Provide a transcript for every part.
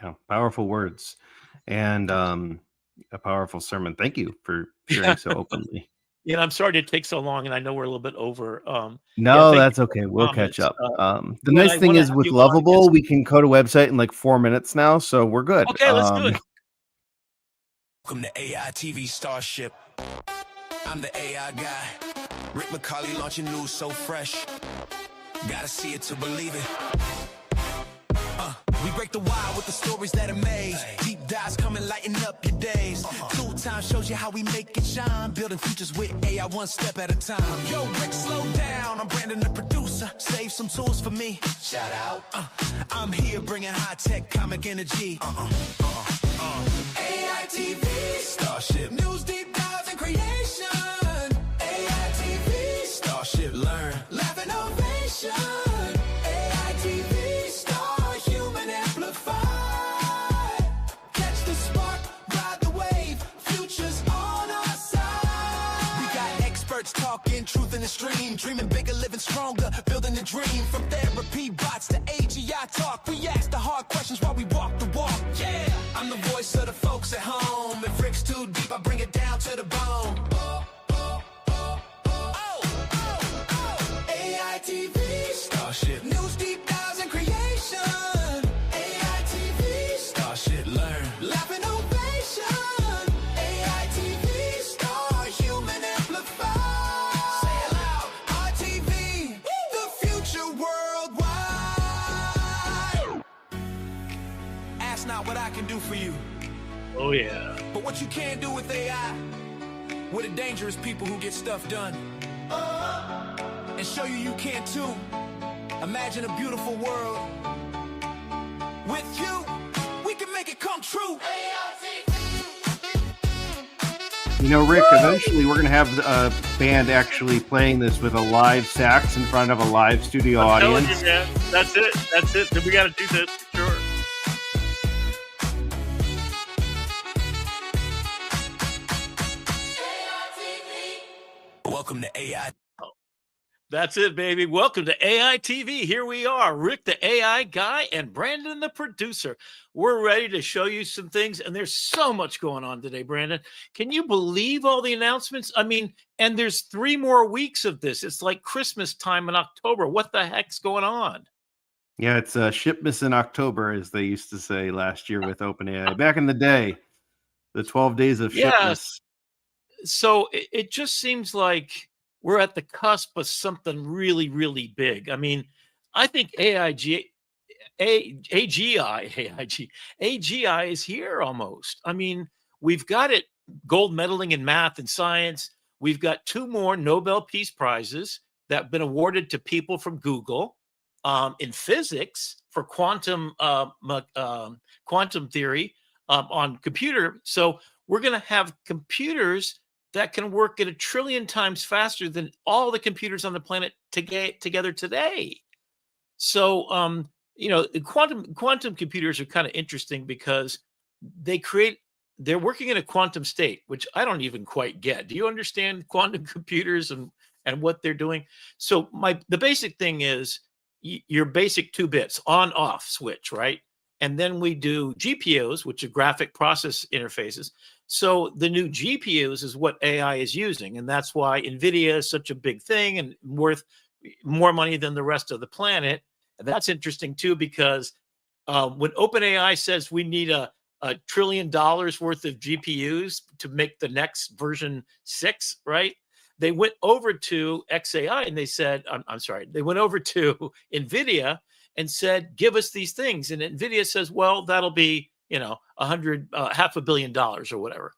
Yeah, powerful words and a powerful sermon. Thank you for Yeah. sharing so openly. Yeah, I'm sorry it takes so long, and I know we're a little bit over. Yeah, No, thank you that's for okay. the We'll catch comments. up. The When nice I thing want to is have with you on again. Lovable, we can code a website in like 4 minutes now, so we're good. Okay, let's do it. Welcome to AITV Starship. I'm the AI guy. Rick McCauley launching news so fresh. Gotta see it to believe it. We break the wire with the stories that amaze. Deep dives coming, lighten up your days. Tool Time shows you how we make it shine. Building futures with AI one step at a time. Yo, Rick, slow down. I'm Brandon, the producer. Save some tools for me. Shout out. I'm here bringing high-tech comic energy. AITV Starship. News deep dives and creation. AITV Starship. Learn. Laugh innovation. AITV Star Human Amplified. Catch the spark, ride the wave. Future's on our side. We got experts talking truth in the stream. Dreaming bigger, living stronger, building a dream. From therapy bots to AGI talk. We ask the hard questions while we walk the walk. Yeah, I'm the voice of the folks at home. If Rick's too deep, I bring it down to the bone. AITV Starship. News deep dives and creation. AITV Starship. Learn. Laugh innovation. AITV Star Human Amplified. Say it loud. RTV. The future worldwide. Ask not what I can do for you, Oh yeah. but what you can do with AI. We're the dangerous people who get stuff done. And show you you can too. Imagine a beautiful world. With you, we can make it come true. You know, Rick, eventually we're going to have a band actually playing this with a live sax in front of a live studio I'm telling audience. you, man. That's it. That's it. We got to do this for sure. Welcome to AI. That's it, baby. Welcome to AITV. Here we are, Rick, the AI guy, and Brandon, the producer. We're ready to show you some things, and there's so much going on today, Brandon. Can you believe all the announcements? I mean, and there's 3 more weeks of this. It's like Christmas time in October. What the heck's going on? Yeah, it's Shipmas in October, as they used to say last year with OpenAI. Back in the day, the 12 days of Yes. Shipmas. So it just seems like we're at the cusp of something really, really big. I mean, I think AGI is here almost. I mean, we've got it gold medaling in math and science. We've got 2 more Nobel Peace Prizes that have been awarded to people from Google in physics for quantum theory on computer. So we're going to have computers that can work at 1 trillion times faster than all the computers on the planet together today. So, quantum computers are kind of interesting because they're working in a quantum state, which I don't even quite get. Do you understand quantum computers and what they're doing? So the basic thing is your basic 2 bits on off switch, right? And then we do GPUs, which are graphic process interfaces. So the new GPUs is what AI is using. And that's why NVIDIA is such a big thing and worth more money than the rest of the planet. And that's interesting too, because when OpenAI says we need a $1 trillion worth of GPUs to make the next version 6, right? They went over to XAI and they said, they went over to NVIDIA and said, give us these things. And NVIDIA says, well, that'll be, $500 million or whatever.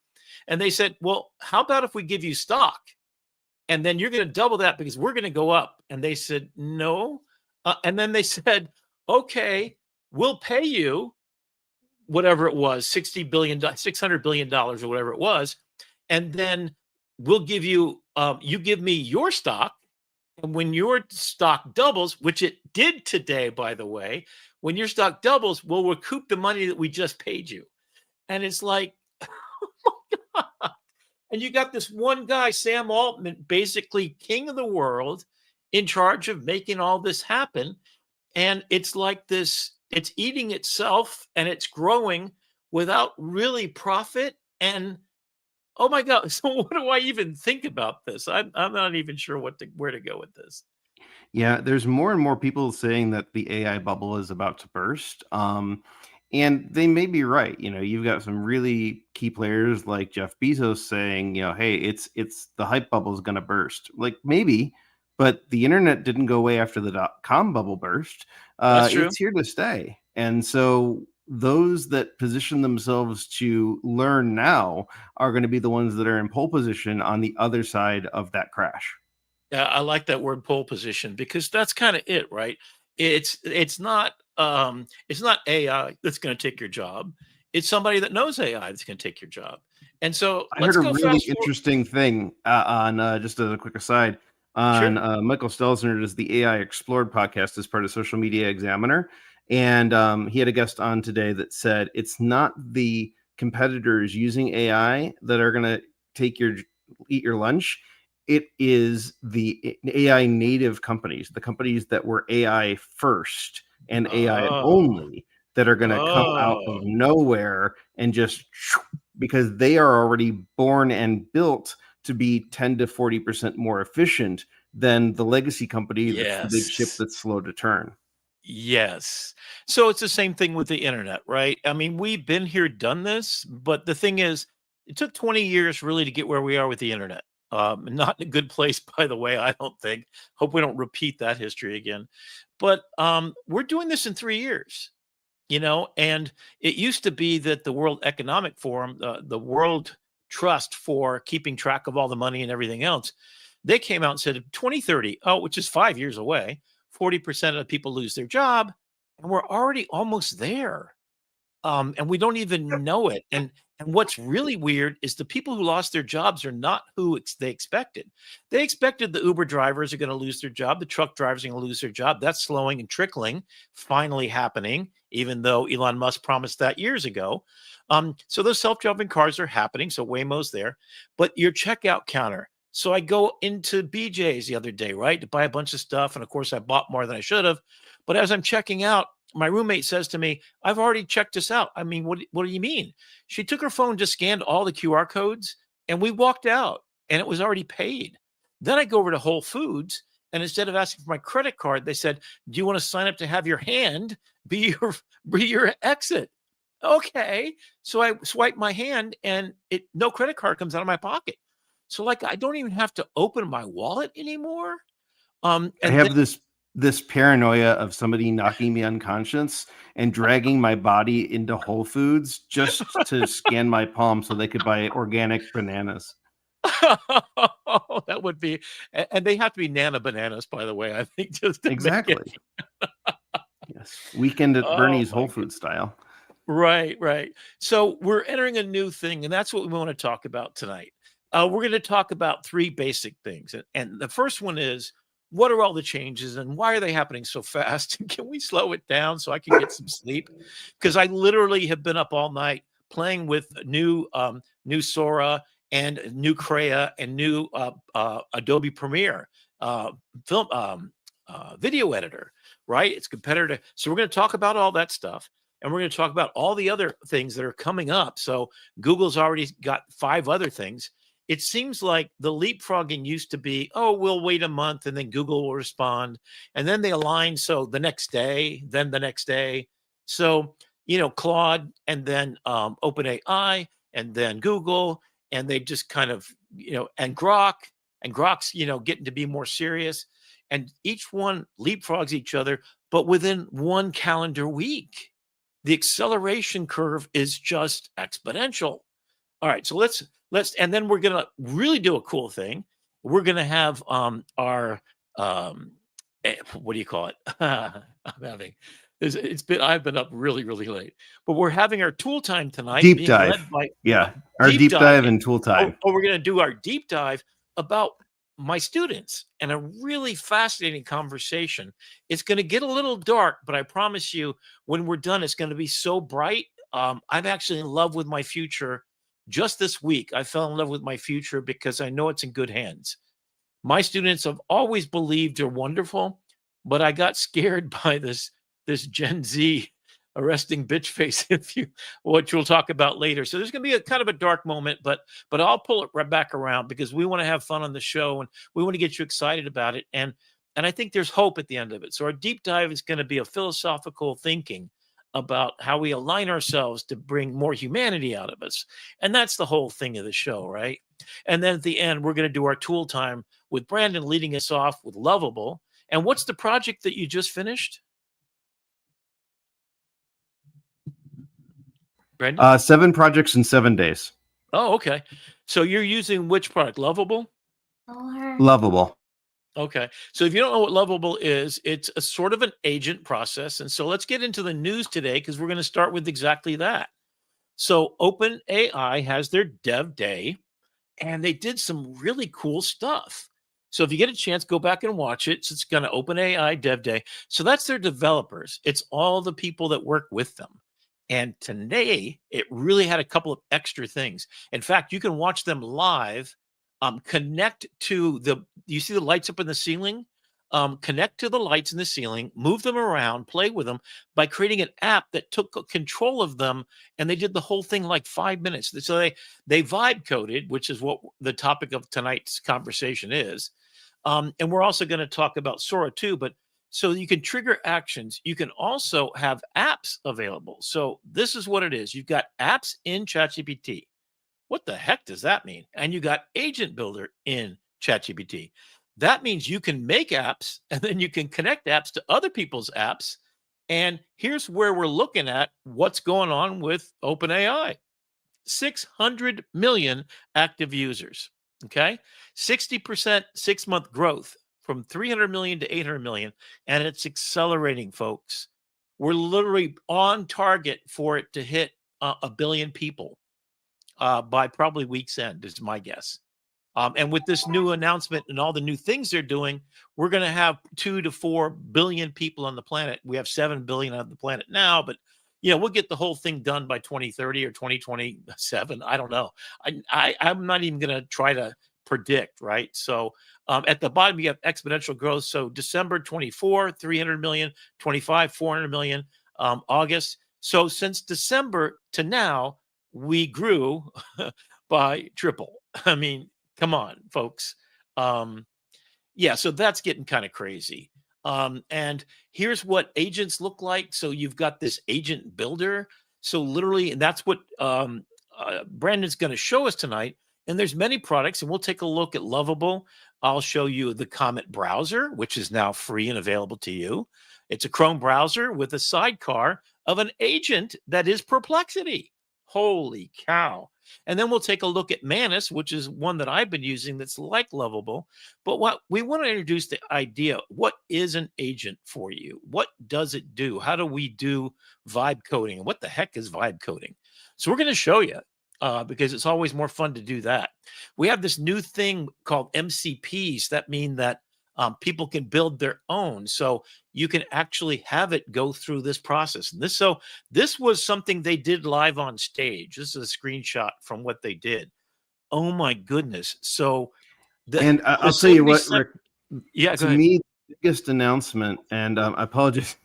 And they said, well, how about if we give you stock? And then you're going to double that because we're going to go up. And they said, no. And then they said, okay, we'll pay you whatever it was, $600 billion or whatever it was. And then we'll give you, you give me your stock. And when your stock doubles, which it did today, by the way, when your stock doubles, we'll recoup the money that we just paid you. And it's like, oh my God. And you got this one guy, Sam Altman, basically king of the world, in charge of making all this happen. And it's like this It's eating itself and it's growing without really profit. And oh my God, so what do I even think about this? I'm not even sure where to go with this. Yeah, there's more and more people saying that the AI bubble is about to burst. And they may be right. You've got some really key players like Jeff Bezos saying, hey, it's the hype bubble is going to burst. Like maybe, but the internet didn't go away after the .com bubble burst. That's true. It's here to stay. And so those that position themselves to learn now are going to be the ones that are in pole position on the other side of that crash. Yeah, I like that word pole position because that's kind of it, right? It's not AI that's going to take your job. It's somebody that knows AI that's going to take your job. And so I let's heard a go really fast forward. interesting thing on just as a quick aside on Sure. Michael Stelzner does the AI Explored podcast as part of Social Media Examiner, and he had a guest on today that said it's not the competitors using AI that are going to eat your lunch. It is the AI native companies, the companies that were AI first and AI Oh, only, that are going to come out of oh, nowhere and just because they are already born and built to be 10 to 40% more efficient than the legacy company that's the big ship yes. that's slow to turn. Yes. So it's the same thing with the internet, right? I mean, we've been here, done this, but the thing is, it took 20 years really to get where we are with the internet. Not in a good place, by the way, I don't think. Hope we don't repeat that history again. But we're doing this in 3 years, and it used to be that the World Economic Forum, the World Trust for keeping track of all the money and everything else, they came out and said 2030, which is 5 years away, 40% of the people lose their job, and we're already almost there. And we don't even know it. And what's really weird is the people who lost their jobs are not who they expected. They expected the Uber drivers are going to lose their job, the truck drivers are going to lose their job. That's slowing and trickling, finally happening, even though Elon Musk promised that years ago. So those self-driving cars are happening. So Waymo's there, but your checkout counter. So I go into BJ's the other day, right, to buy a bunch of stuff, and of course I bought more than I should have. But as I'm checking out, my roommate says to me, I've already checked this out. I mean, what do you mean? She took her phone, just scanned all the QR codes, and we walked out, and it was already paid. Then I go over to Whole Foods, and instead of asking for my credit card, they said, do you want to sign up to have your hand be your exit? Okay. So I swipe my hand, and no credit card comes out of my pocket. So like I don't even have to open my wallet anymore. I And then have this paranoia of somebody knocking me unconscious and dragging my body into Whole Foods just to scan my palm so they could buy organic bananas. that would be, and they have to be Nana bananas, by the way, I think, just to make it. Exactly. Yes. Weekend at Oh Bernie's my Whole god. Food style. Right, right. So we're entering a new thing, and that's what we want to talk about tonight. We're going to talk about three basic things, and the first one is what are all the changes and why are they happening so fast? Can we slow it down so I can get some sleep? Because I literally have been up all night playing with new Sora and new Crea and new Adobe Premiere film video editor. Right? It's competitive. So we're going to talk about all that stuff. And we're going to talk about all the other things that are coming up. So Google's already got 5 other things. It seems like the leapfrogging used to be, oh, we'll wait a month and then Google will respond. And then they align. So the next day, then the next day. So, Claude and then OpenAI and then Google. And they just kind of, and Grok's, getting to be more serious. And each one leapfrogs each other, but within one calendar week. The acceleration curve is just exponential. All right, so and then we're gonna really do a cool thing. We're gonna have our what do you call it? I'm having I've been up really, really late, but we're having our tool time tonight, Deep being dive. led by Yeah. Our deep deep dive. dive and tool time. We're gonna do our deep dive about my students and a really fascinating conversation. It's going to get a little dark, but I promise you, when we're done, it's going to be so bright. I'm actually in love with my future. Just this week, I fell in love with my future because I know it's in good hands. My students have always believed they're wonderful, but I got scared by this Gen Z. a resting bitch face, which we'll talk about later. So there's going to be a kind of a dark moment, but I'll pull it right back around because we want to have fun on the show and we want to get you excited about it. And I think there's hope at the end of it. So our deep dive is going to be a philosophical thinking about how we align ourselves to bring more humanity out of us. And that's the whole thing of the show, right? And then at the end, we're going to do our tool time with Brandon leading us off with Lovable. And what's the project that you just finished? Brandon? 7 projects in 7 days. Oh, okay. So you're using which product? Lovable? Lovable. Okay. So if you don't know what Lovable is, it's a sort of an agent process. And so let's get into the news today because we're going to start with exactly that. So OpenAI has their dev day and they did some really cool stuff. So if you get a chance, go back and watch it. So it's going to OpenAI dev day. So that's their developers. It's all the people that work with them. And today it really had a couple of extra things. In fact, you can watch them live. Connect to you see the lights up in the ceiling? Connect to the lights in the ceiling, move them around, play with them by creating an app that took control of them. And they did the whole thing like 5 minutes. So they vibe coded, which is what the topic of tonight's conversation is. And we're also going to talk about Sora too, but so you can trigger actions. You can also have apps available. So this is what it is. You've got apps in ChatGPT. What the heck does that mean? And you got Agent Builder in ChatGPT. That means you can make apps and then you can connect apps to other people's apps. And here's where we're looking at what's going on with OpenAI. 600 million active users. Okay. 60% 6-month growth from 300 million to 800 million. And it's accelerating, folks. We're literally on target for it to hit 1 billion people. By probably week's end is my guess. And with this new announcement and all the new things they're doing, we're going to have 2 to 4 billion people on the planet. We have 7 billion on the planet now, but we'll get the whole thing done by 2030 or 2027. I don't know. I'm not even going to try to predict, right? So at the bottom, you have exponential growth. So December 24, 300 million, 25, 400 million, August. So since December to now, we grew by triple. I mean, come on, folks. So that's getting kind of crazy. And here's what agents look like. So you've got this agent builder. So literally, and that's what Brandon's going to show us tonight. And there's many products, and we'll take a look at Lovable. I'll show you the Comet browser, which is now free and available to you. It's a Chrome browser with a sidecar of an agent that is Perplexity. Holy cow. And then we'll take a look at Manus, which is one that I've been using that's like Lovable. But what we want to introduce the idea, what is an agent for you? What does it do? How do we do vibe coding? And what the heck is vibe coding? So we're going to show you because it's always more fun to do that. We have this new thing called MCPs that mean that people can build their own. So you can actually have it go through this process. And this was something they did live on stage. This is a screenshot from what they did. Oh my goodness. So I'll tell you what, Rick, to me, the biggest announcement, and I apologize,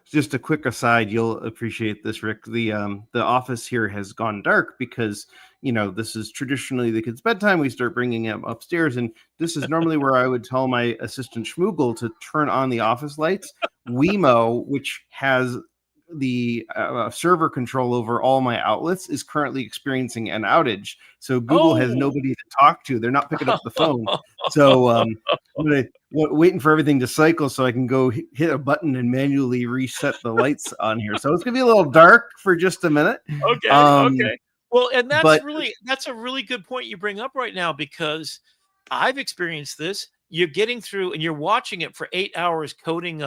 just a quick aside, you'll appreciate this, Rick. The office here has gone dark because this is traditionally the kids' bedtime. We start bringing them upstairs, and this is normally where I would tell my assistant Schmoogle to turn on the office lights. Wemo, which has the server control over all my outlets, is currently experiencing an outage. So Google has nobody to talk to. They're not picking up the phone. So I'm waiting for everything to cycle so I can go hit a button and manually reset the lights on here. So it's gonna be a little dark for just a minute. Okay. Okay. Well, and that's a really good point you bring up right now, because I've experienced this. You're getting through and you're watching it for 8 hours coding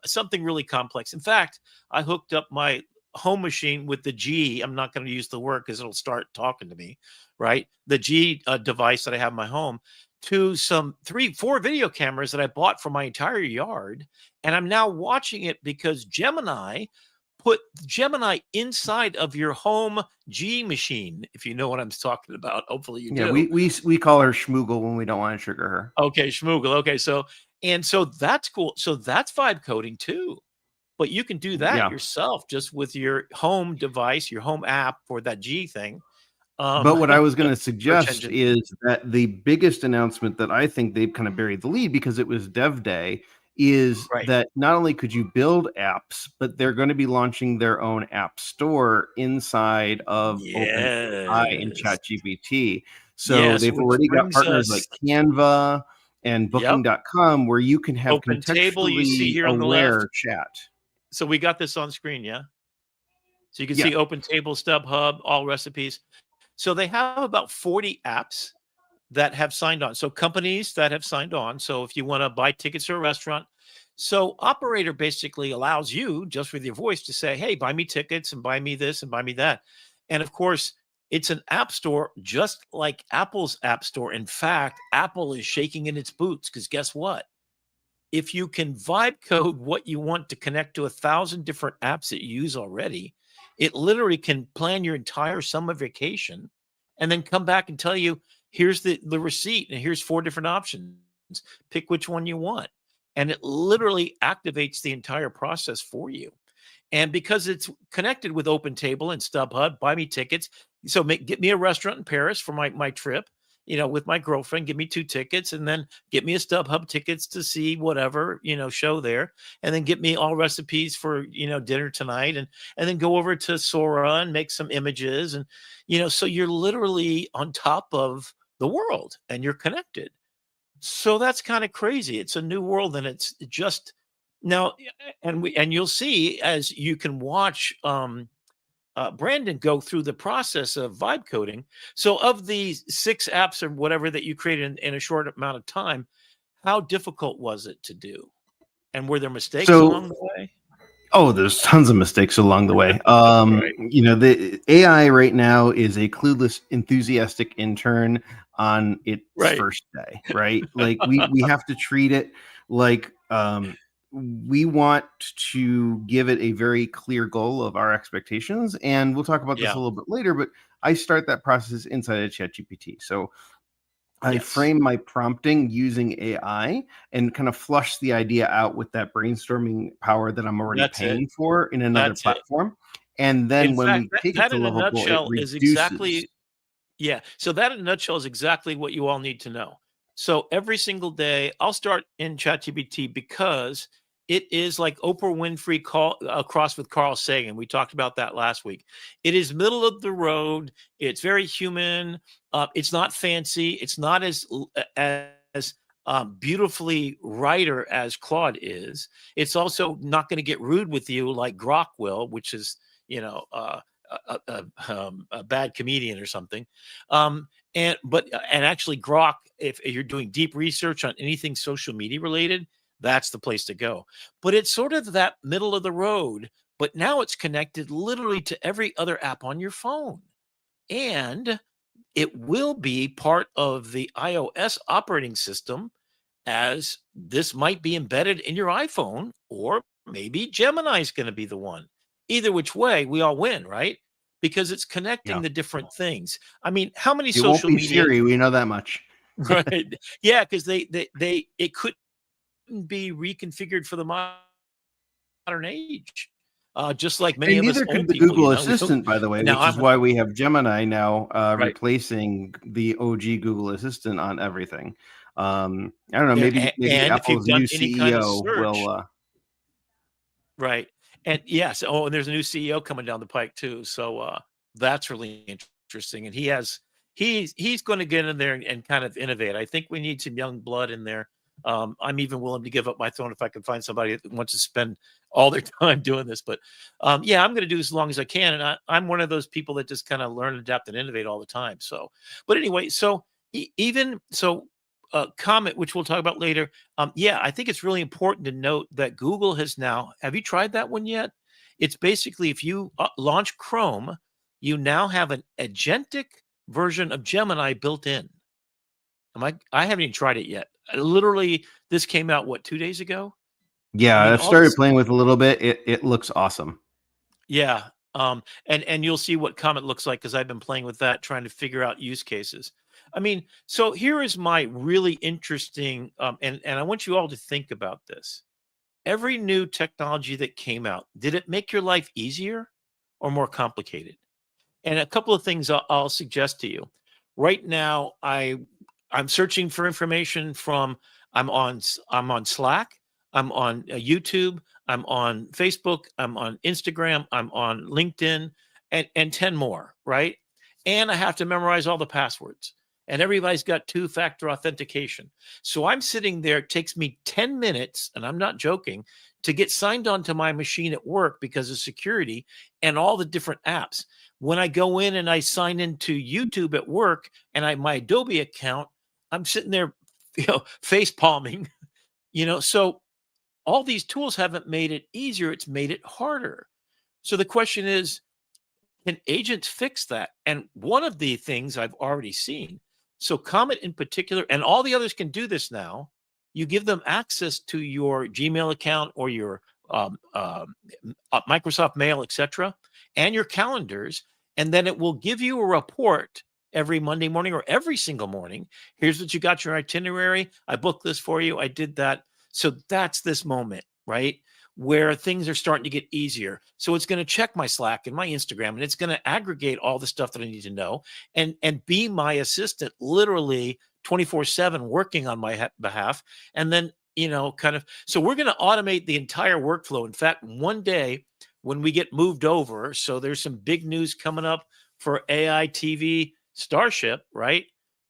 something really complex. In fact, I hooked up my home machine with the G. I'm not going to use the word because it'll start talking to me, right? The G device that I have in my home to some 3-4 video cameras that I bought for my entire yard. And I'm now watching it because Gemini put Gemini inside of your home G machine, if you know what I'm talking about. Hopefully you do. We call her Schmoogle when we don't want to trigger her. Okay, Schmoogle. Okay, so that's cool. So that's vibe coding too. but you can do that Yeah. yourself just with your home device, your home app for that G thing. But what I was going to Search suggest engine. is that the biggest announcement that I think they've kind of buried the lead because it was Dev Day is Right. that not only could you build apps, but they're going to be launching their own app store inside of OpenAI and Yes. ChatGPT. So Yes, they've which already got brings partners like us, Canva and yep, Booking.com where you can have open table you see contextually here on the left. aware chat. So we got this on screen, yeah? So you can Yeah. see open table, StubHub, all recipes. So they have about 40 apps that have signed on. So companies that have signed on. So if you want to buy tickets to a restaurant, so operator basically allows you just with your voice to say, "Hey, buy me tickets and buy me this and buy me that." And of course, it's an app store just like Apple's app store. In fact, Apple is shaking in its boots because guess what? If you can vibe code what you want to connect to 1,000 different apps that you use already, it literally can plan your entire summer vacation and then come back and tell you, here's the receipt and here's 4 different options. Pick which one you want. And it literally activates the entire process for you. And because it's connected with OpenTable and StubHub, buy me tickets. So get me a restaurant in Paris for my trip, with my girlfriend, give me 2 tickets and then get me a StubHub tickets to see whatever, show there. And then get me all recipes for, dinner tonight and then go over to Sora and make some images. And, so you're literally on top of the world and you're connected. So that's kind of crazy. It's a new world and it's just now and you'll see as you can watch Brandon go through the process of vibe coding. So of the 6 apps or whatever that you created in a short amount of time, how difficult was it to do? And were there mistakes So along the way? oh, there's tons of mistakes along the way. Right. The AI right now is a clueless, enthusiastic intern on its Right. first day, right? Like we have to treat it like we want to give it a very clear goal of our expectations, and we'll talk about this Yeah. a little bit later. But I start that process inside of ChatGPT. So I Yes. frame my prompting using AI and kind of flush the idea out with that brainstorming power that I'm already That's it. paying for in another That's it. platform. And In then when fact, we that, take it that to in a Lovable, it nutshell is reduces. exactly. Yeah. So that in a nutshell is exactly what you all need to know. So every single day, I'll start in ChatGPT because it is like Oprah Winfrey call across with Carl Sagan. We talked about that last week. It is middle of the road. It's very human. It's not fancy. It's not as beautifully writer as Claude is. It's also not going to get rude with you like Grok will, which is you know a bad comedian or something. And actually Grok, if you're doing deep research on anything social media related, that's the place to go. But it's sort of that middle of the road, but now it's connected literally to every other app on your phone. And it will be part of the iOS operating system as this might be embedded in your iPhone, or maybe Gemini is going to be the one. Either which way, we all win, right? Because it's connecting Yeah. the different things. I mean, how many It won't social be media, Siri. We know that much. right? Yeah, because they it couldn't be reconfigured for the modern age. Just like many And of us neither could old the people, Google we don't, Assistant, by the way, now which is I'm why we have Gemini now right. replacing the OG Google Assistant on everything. I don't know. Yeah, Maybe and if you've Apple's done new any kind of CEO will. search, right. And yes, oh, and there's a new CEO coming down the pike too. So that's really interesting. And he's going to get in there and kind of innovate. I think we need some young blood in there. I'm even willing to give up my throne if I can find somebody that wants to spend all their time doing this. But yeah, I'm going to do this as long as I can. And I'm one of those people that just kind of learn, adapt, and innovate all the time. So, but anyway, so even so, comment, which we'll talk about later. Yeah, I think it's really important to note that Google has now. Have you tried that one yet? It's basically if you launch Chrome, you now have an agentic version of Gemini built in. I haven't even tried it yet. Literally, this came out what 2 days ago. I Yeah, mean, I've all this. started playing with a little bit. It looks awesome. Yeah. And you'll see what Comet looks like because I've been playing with that, trying to figure out use cases. I mean, so here is my really interesting, and I want you all to think about this. every new technology that came out, did it make your life easier or more complicated? And a couple of things I'll suggest to you. Right now, I'm searching for information from I'm on Slack, I'm on YouTube, I'm on Facebook, I'm on Instagram, I'm on LinkedIn, and 10 more, right? And I have to memorize all the passwords. And everybody's got two-factor authentication. So I'm sitting there, it takes me 10 minutes, and I'm not joking, to get signed onto my machine at work because of security and all the different apps. When I go in and I sign into YouTube at work and my Adobe account, I'm sitting there, face palming, So all these tools haven't made it easier; it's made it harder. So the question is, can agents fix that? And one of the things I've already seen, so Comet in particular, and all the others can do this now. You give them access to your Gmail account or your Microsoft Mail, etc., and your calendars, and then it will give you a report every Monday morning or every single morning. Here's what you got, your itinerary. I booked this for you. I did that. So that's this moment, right? Where things are starting to get easier. So it's going to check my Slack and my Instagram, and it's going to aggregate all the stuff that I need to know and be my assistant literally 24/7 working on my behalf. And then, so we're going to automate the entire workflow. In fact, one day when we get moved over, so there's some big news coming up for AITV Starship, right?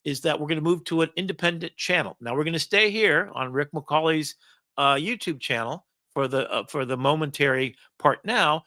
Is that we're going to move to an independent channel. Now we're going to stay here on Rick McCauley's YouTube channel for the momentary part now.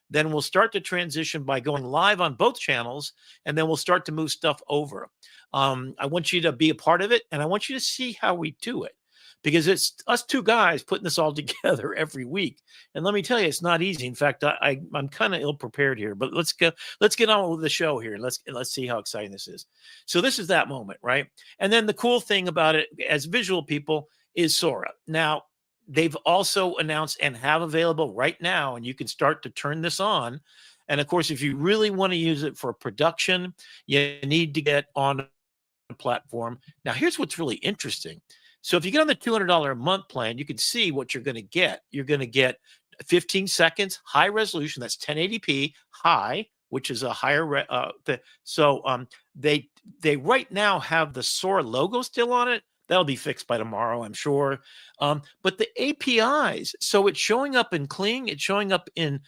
Then we'll start to transition by going live on both channels, and then we'll start to move stuff over. I want you to be a part of it, and I want you to see how we do it, because it's us two guys putting this all together every week. And let me tell you, it's not easy. In fact, I'm kind of ill prepared here, but let's get on with the show here. Let's see how exciting this is. So this is that moment, right? And then the cool thing about it as visual people is Sora. Now, they've also announced and have available right now, and you can start to turn this on. And of course, if you really want to use it for production, you need to get on a platform. Now, here's what's really interesting. So if you get on the $200 a month plan, you can see what you're going to get. You're going to get 15 seconds, high resolution. That's 1080p high, which is a higher. They right now have the Sora logo still on it. That'll be fixed by tomorrow, I'm sure. But the APIs, so it's showing up in Kling, it's showing up in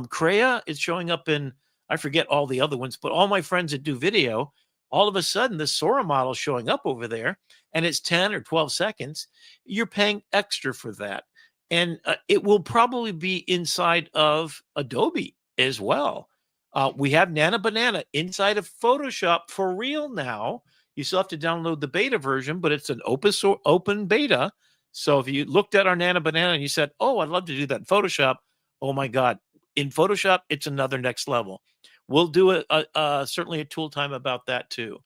Crea, it's showing up in, I forget all the other ones, but all my friends that do video, all of a sudden the Sora model is showing up over there, and it's 10 or 12 seconds. You're paying extra for that. And it will probably be inside of Adobe as well. We have Nana Banana inside of Photoshop for real now. You still have to download the beta version, but it's an open beta. So if you looked at our Nana Banana and you said, oh, I'd love to do that in Photoshop, oh my God, in Photoshop, it's another next level. We'll do certainly a tool time about that too.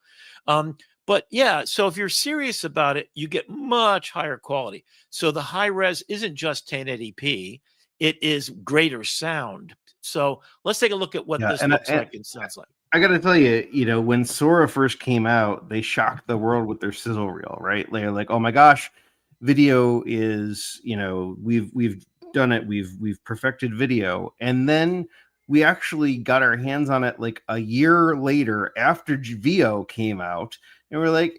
But yeah, so if you're serious about it, you get much higher quality. So the high res isn't just 1080p, it is greater sound. So let's take a look at what this looks like and sounds like. I got to tell you, when Sora first came out, they shocked the world with their sizzle reel, right? They're like, oh my gosh, video is, we've done it. We've perfected video. And then we actually got our hands on it like a year later after VO came out. And we're like,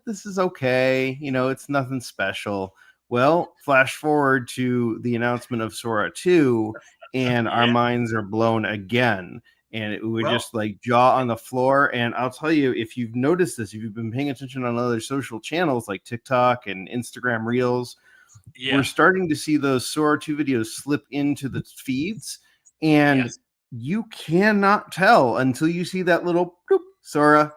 this is okay. It's nothing special. Well, flash forward to the announcement of Sora 2, and our minds are blown again. And we just like jaw on the floor. And I'll tell you, if you've noticed this, if you've been paying attention on other social channels like TikTok and Instagram Reels, we're starting to see those Sora 2 videos slip into the feeds. And you cannot tell until you see that little bloop, Sora,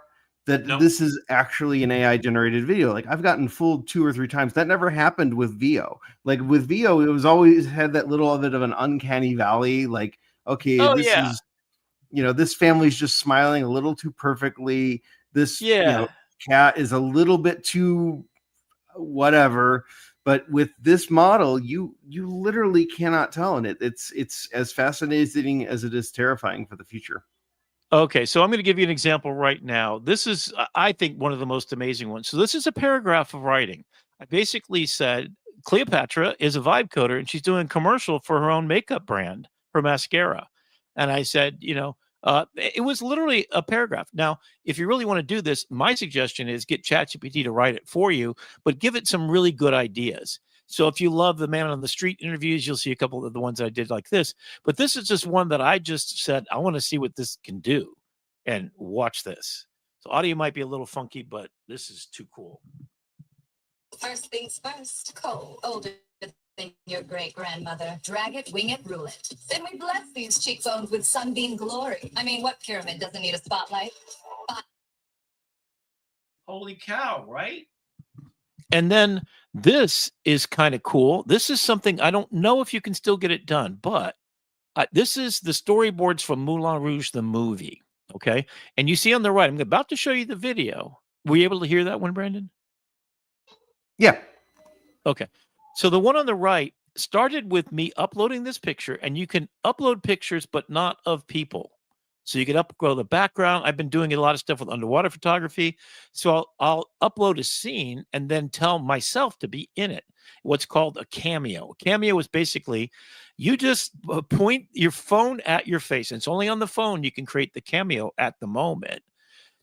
that this is actually an AI generated video. Like I've gotten fooled 2 or 3 times. That never happened with VO. Like with VO, it was always had that little bit of an uncanny valley. Like, okay, this is, this family's just smiling a little too perfectly. This cat is a little bit too whatever. But with this model, you literally cannot tell. And it's as fascinating as it is terrifying for the future. Okay, so I'm going to give you an example right now. This is, I think, one of the most amazing ones. So this is a paragraph of writing. I basically said, Cleopatra is a vibe coder, and she's doing a commercial for her own makeup brand, her mascara. And I said, it was literally a paragraph. Now, if you really want to do this, my suggestion is get ChatGPT to write it for you, but give it some really good ideas. So if you love the man on the street interviews, you'll see a couple of the ones I did like this. But this is just one that I just said, I want to see what this can do. And watch this. So audio might be a little funky, but this is too cool. First things first, Cole, older than your great-grandmother. Drag it, wing it, rule it. Then we bless these cheekbones with sunbeam glory. I mean, what pyramid doesn't need a spotlight? Holy cow, right? And then this is kind of cool. This is something I don't know if you can still get it done, but this is the storyboards from Moulin Rouge, the movie. Okay. And you see on the right, I'm about to show you the video. Were you able to hear that one, Brandon? Yeah. Okay. So the one on the right started with me uploading this picture, and you can upload pictures, but not of people. So you can upload the background. I've been doing a lot of stuff with underwater photography. So I'll upload a scene and then tell myself to be in it. What's called a cameo. A cameo is basically you just point your phone at your face. And it's only on the phone you can create the cameo at the moment.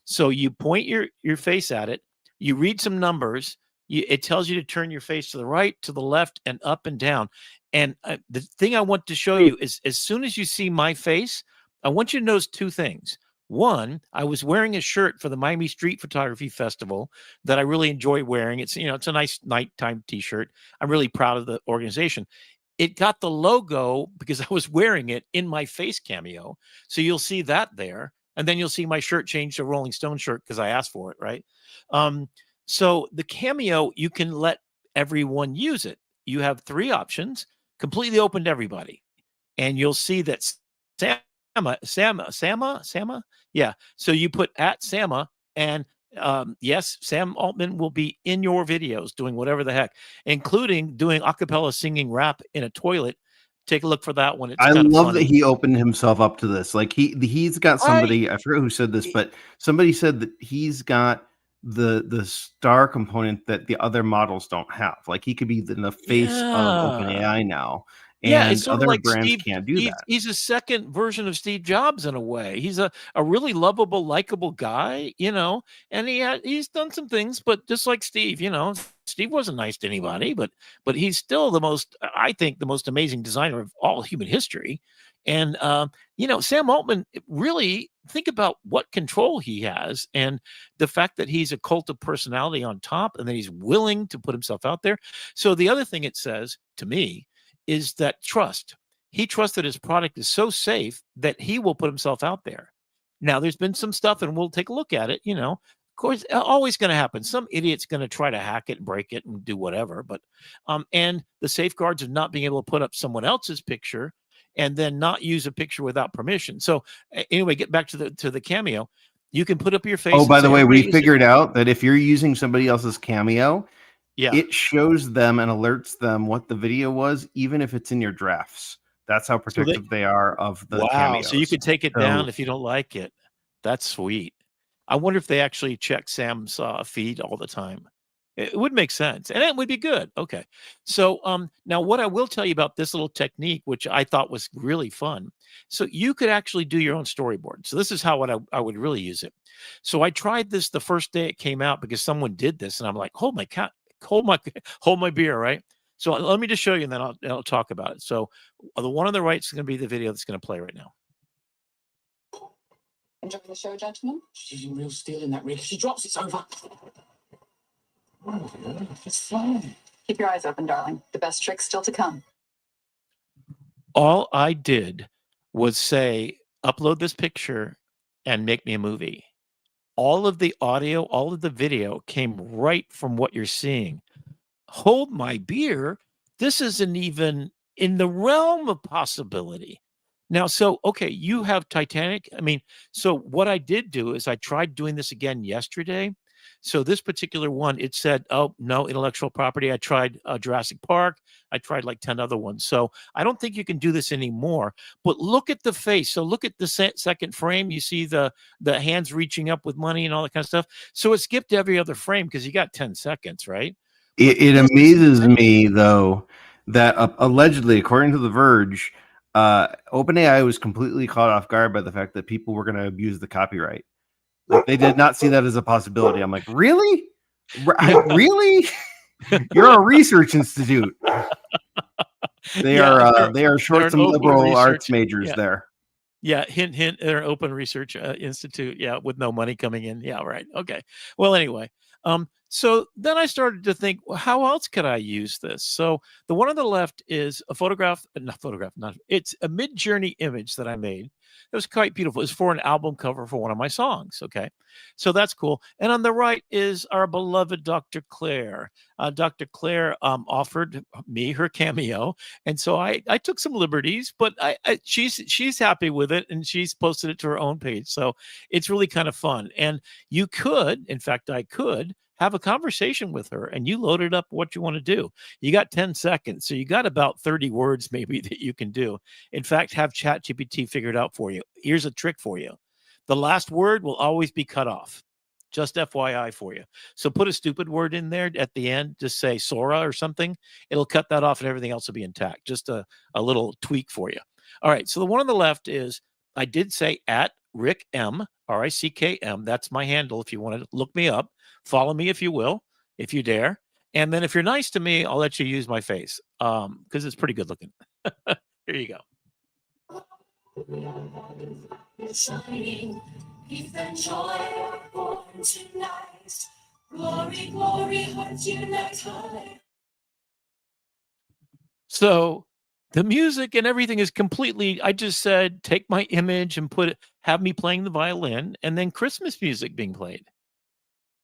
So you point your face at it. You read some numbers. It tells you to turn your face to the right, to the left, and up and down. And the thing I want to show you is as soon as you see my face, I want you to notice two things. One, I was wearing a shirt for the Miami Street Photography Festival that I really enjoy wearing. It's, it's a nice nighttime t-shirt. I'm really proud of the organization. It got the logo because I was wearing it in my face cameo. So you'll see that there. And then you'll see my shirt change to a Rolling Stone shirt because I asked for it, right? So the cameo, you can let everyone use it. You have three options, completely open to everybody. And you'll see that Sama. Yeah. So you put at Sama, and yes, Sam Altman will be in your videos doing whatever the heck, including doing a cappella singing rap in a toilet. Take a look for that one. It's I kind of love funny. that he opened himself up to this. Like he's got somebody, I forget who said this, but somebody said that he's got the star component that the other models don't have. Like he could be the face of OpenAI now. Yeah, And it's sort other of like brands Steve. can't do that. He's a second version of Steve Jobs in a way. He's a really lovable, likable guy, and he's done some things, but just like Steve, Steve wasn't nice to anybody, but he's still I think, the most amazing designer of all human history. And Sam Altman, really think about what control he has, and the fact that he's a cult of personality on top, and that he's willing to put himself out there. So the other thing it says to me is that trust. He trusts that his product is so safe that he will put himself out there. Now, there's been some stuff, and we'll take a look at it. Of course, always going to happen. Some idiot's going to try to hack it and break it and do whatever. But and the safeguards of not being able to put up someone else's picture and then not use a picture without permission. So anyway, get back to the cameo. You can put up your face. Oh, by the way, we figured out that if you're using somebody else's cameo, yeah, it shows them and alerts them what the video was, even if it's in your drafts. That's how protective they are of the cameos. So you can take it down if you don't like it. That's sweet. I wonder if they actually check Sam's feed all the time. It would make sense, and it would be good. Okay. So now what I will tell you about this little technique, which I thought was really fun. So you could actually do your own storyboard. So this is how I would really use it. So I tried this the first day it came out because someone did this, and I'm like, hold my beer, right? So let me just show you, and then I'll talk about it. So the one on the right is going to be the video that's going to play right now. Enjoying the show, gentlemen? She's in real steel in that rig. If she drops, it's over. Oh, it's fine. Keep your eyes open, darling. The best trick's still to come. All I did was say, upload this picture and make me a movie. All of the audio, all of the video came right from what you're seeing. Hold my beer. This isn't even in the realm of possibility. Now, so, okay, you have Titanic. I mean, so what I did do is I tried doing this again yesterday. So this particular one, it said, oh, no, intellectual property. I tried Jurassic Park. I tried like 10 other ones. So I don't think you can do this anymore. But look at the face. So look at the second frame. You see the hands reaching up with money and all that kind of stuff. So it skipped every other frame because you got 10 seconds, right? It amazes me though that allegedly, according to The Verge, OpenAI was completely caught off guard by the fact that people were going to abuse the copyright. Like they did not see that as a possibility. I'm like, really? Really? You're a research institute. They are short some liberal arts majors there. Yeah, hint, hint. They're an open research institute. Yeah, with no money coming in. Yeah, right. Okay. Well, anyway, so then I started to think, well, how else could I use this? So the one on the left is a photograph, it's a mid-journey image that I made. It was quite beautiful. It's for an album cover for one of my songs. Okay, so that's cool. And on the right is our beloved Dr. Claire. Dr. Claire offered me her cameo, and so I took some liberties, but she's happy with it, and she's posted it to her own page. So it's really kind of fun. And you could, in fact, I could have a conversation with her, and you loaded up what you want to do. You got 10 seconds, so you got about 30 words maybe that you can do. In fact, have ChatGPT figured out for you. Here's a trick for you. The last word will always be cut off. Just FYI for you. So put a stupid word in there at the end. Just say Sora or something. It'll cut that off and everything else will be intact. Just a little tweak for you. All right. So the one on the left is, I did say at Rick M, RICKM. That's my handle if you want to look me up. Follow me if you will, if you dare. And then if you're nice to me, I'll let you use my face because it's pretty good looking. Here you go. Shining, peace and joy are born tonight. Glory, glory, hearts unite high. So the music and everything is completely, I just said, take my image and have me playing the violin and then Christmas music being played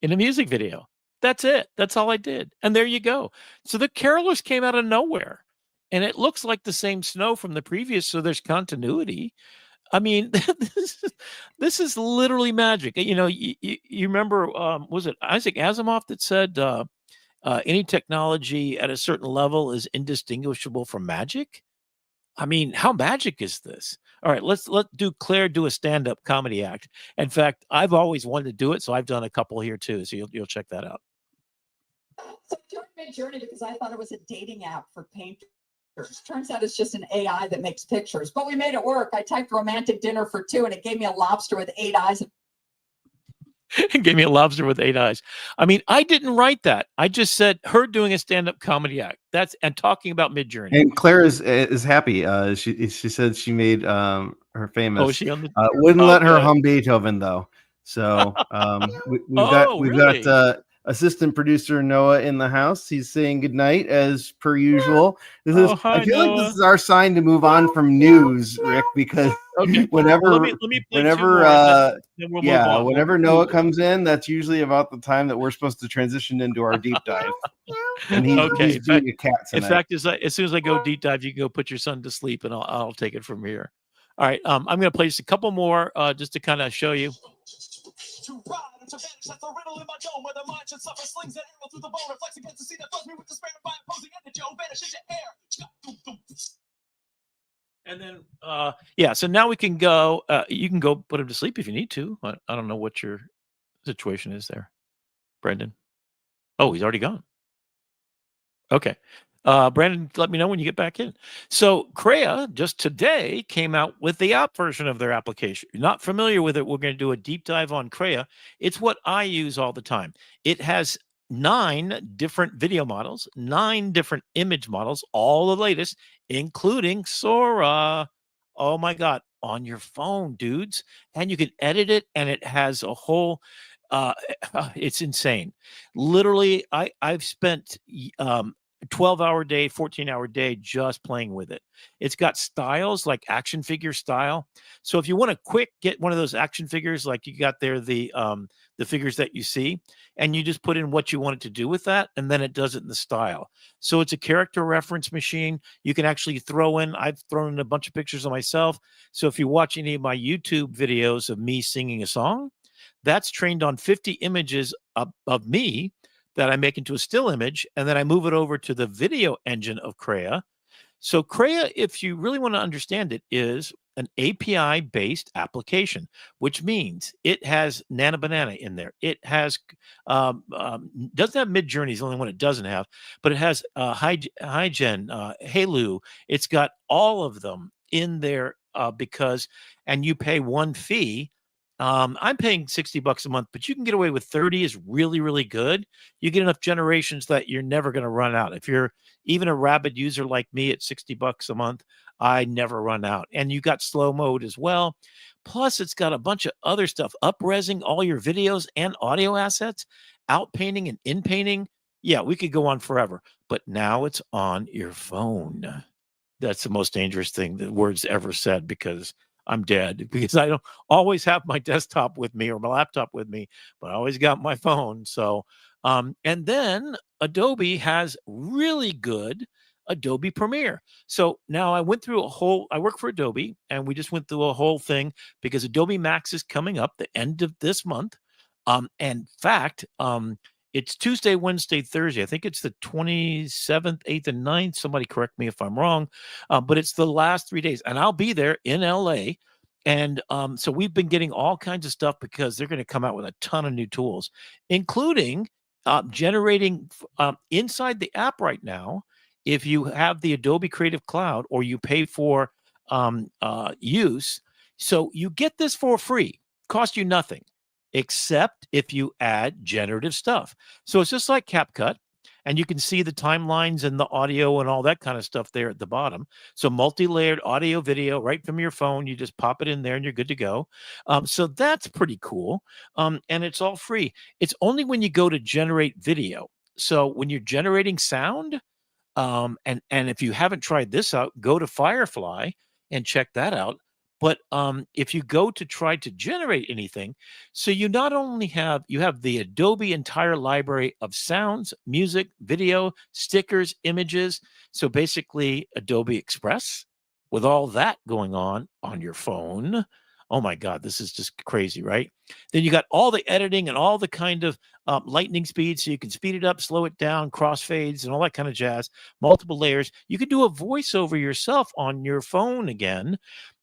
in a music video. That's it. That's all I did. And there you go. So the carolers came out of nowhere and it looks like the same snow from the previous. So there's continuity. I mean, this is literally magic. You know, you remember, was it Isaac Asimov that said any technology at a certain level is indistinguishable from magic? I mean, how magic is this? All right, let Claire do a stand-up comedy act. In fact, I've always wanted to do it, so I've done a couple here too. So you'll check that out. So I joined Midjourney because I thought it was a dating app for painters. Turns out it's just an AI that makes pictures, but we made it work. I typed romantic dinner for 2 and it gave me a lobster with 8 eyes. It gave me a lobster with 8 eyes. I mean, I didn't write that. I just said her doing a stand-up comedy act. And talking about Midjourney. And Claire is happy. She said she made her famous. Oh, she on the wouldn't let her hum Beethoven though. So we've got assistant producer Noah in the house. He's saying goodnight as per usual. I feel like this is our sign to move on from news, Rick, because whenever Noah comes in, that's usually about the time that we're supposed to transition into our deep dive. And he's being a cat tonight. In fact, as soon as I go deep dive, you can go put your son to sleep, and I'll take it from here. All right, I'm going to play just a couple more just to kind of show you. To ride and to vanish, that's the riddle in my dome, where the mind should suffer slings that arrow through the bone, reflects against the sea that fills me with despair by opposing energy, vanish into air. And then, so now we can go, you can go put him to sleep if you need to. I don't know what your situation is there, Brendan. Oh, he's already gone. Okay. Brandon, let me know when you get back in. So Crea just today came out with the app version of their application. If you're not familiar with it, we're going to do a deep dive on Crea. It's what I use all the time. It has 9 different video models, 9 different image models, all the latest, including Sora. Oh my God, on your phone, dudes. And you can edit it, and it has a whole it's insane. Literally, I've spent 12-hour day, 14-hour day just playing with it. It's got styles like action figure style. So if you want to get one of those action figures like you got there, the figures that you see, and you just put in what you want it to do with that, and then it does it in the style. So it's a character reference machine. You can actually I've thrown in a bunch of pictures of myself. So if you watch any of my YouTube videos of me singing a song, that's trained on 50 images of me that I make into a still image, and then I move it over to the video engine of Crea. So Crea, if you really want to understand it, is an API-based application, which means it has Nana Banana in there. It has doesn't have Mid-Journey, is the only one it doesn't have, but it has Hygen, Hailu. It's got all of them in there because, and you pay one fee. I'm paying $60 a month, but you can get away with 30 is really, really good. You get enough generations that you're never going to run out. If you're even a rabid user like me at $60 a month, I never run out. And you got slow mode as well. Plus, it's got a bunch of other stuff, up-resing all your videos and audio assets, out-painting and in-painting. Yeah, we could go on forever, but now it's on your phone. That's the most dangerous thing the words ever said, because I'm dead, because I don't always have my desktop with me or my laptop with me, but I always got my phone. So, and then Adobe has really good Adobe Premiere. So now I went through I work for Adobe, and we just went through a whole thing because Adobe Max is coming up the end of this month. And in fact, it's Tuesday, Wednesday, Thursday. I think it's the 27th, 8th, and 9th. Somebody correct me if I'm wrong. But it's the last 3 days. And I'll be there in LA. And so we've been getting all kinds of stuff because they're going to come out with a ton of new tools, including generating inside the app right now. If you have the Adobe Creative Cloud or you pay for use, so you get this for free, cost you nothing, except if you add generative stuff. So it's just like CapCut, and you can see the timelines and the audio and all that kind of stuff there at the bottom. So multi-layered audio, video right from your phone. You just pop it in there and you're good to go. So that's pretty cool. And it's all free. It's only when you go to generate video. So when you're generating sound, and if you haven't tried this out, go to Firefly and check that out. But if you go to try to generate anything, so you not only have the Adobe entire library of sounds, music, video, stickers, images. So basically Adobe Express with all that going on your phone. Oh my God, this is just crazy, right? Then you got all the editing and all the kind of lightning speed, so you can speed it up, slow it down, crossfades, and all that kind of jazz. Multiple layers. You can do a voiceover yourself on your phone again.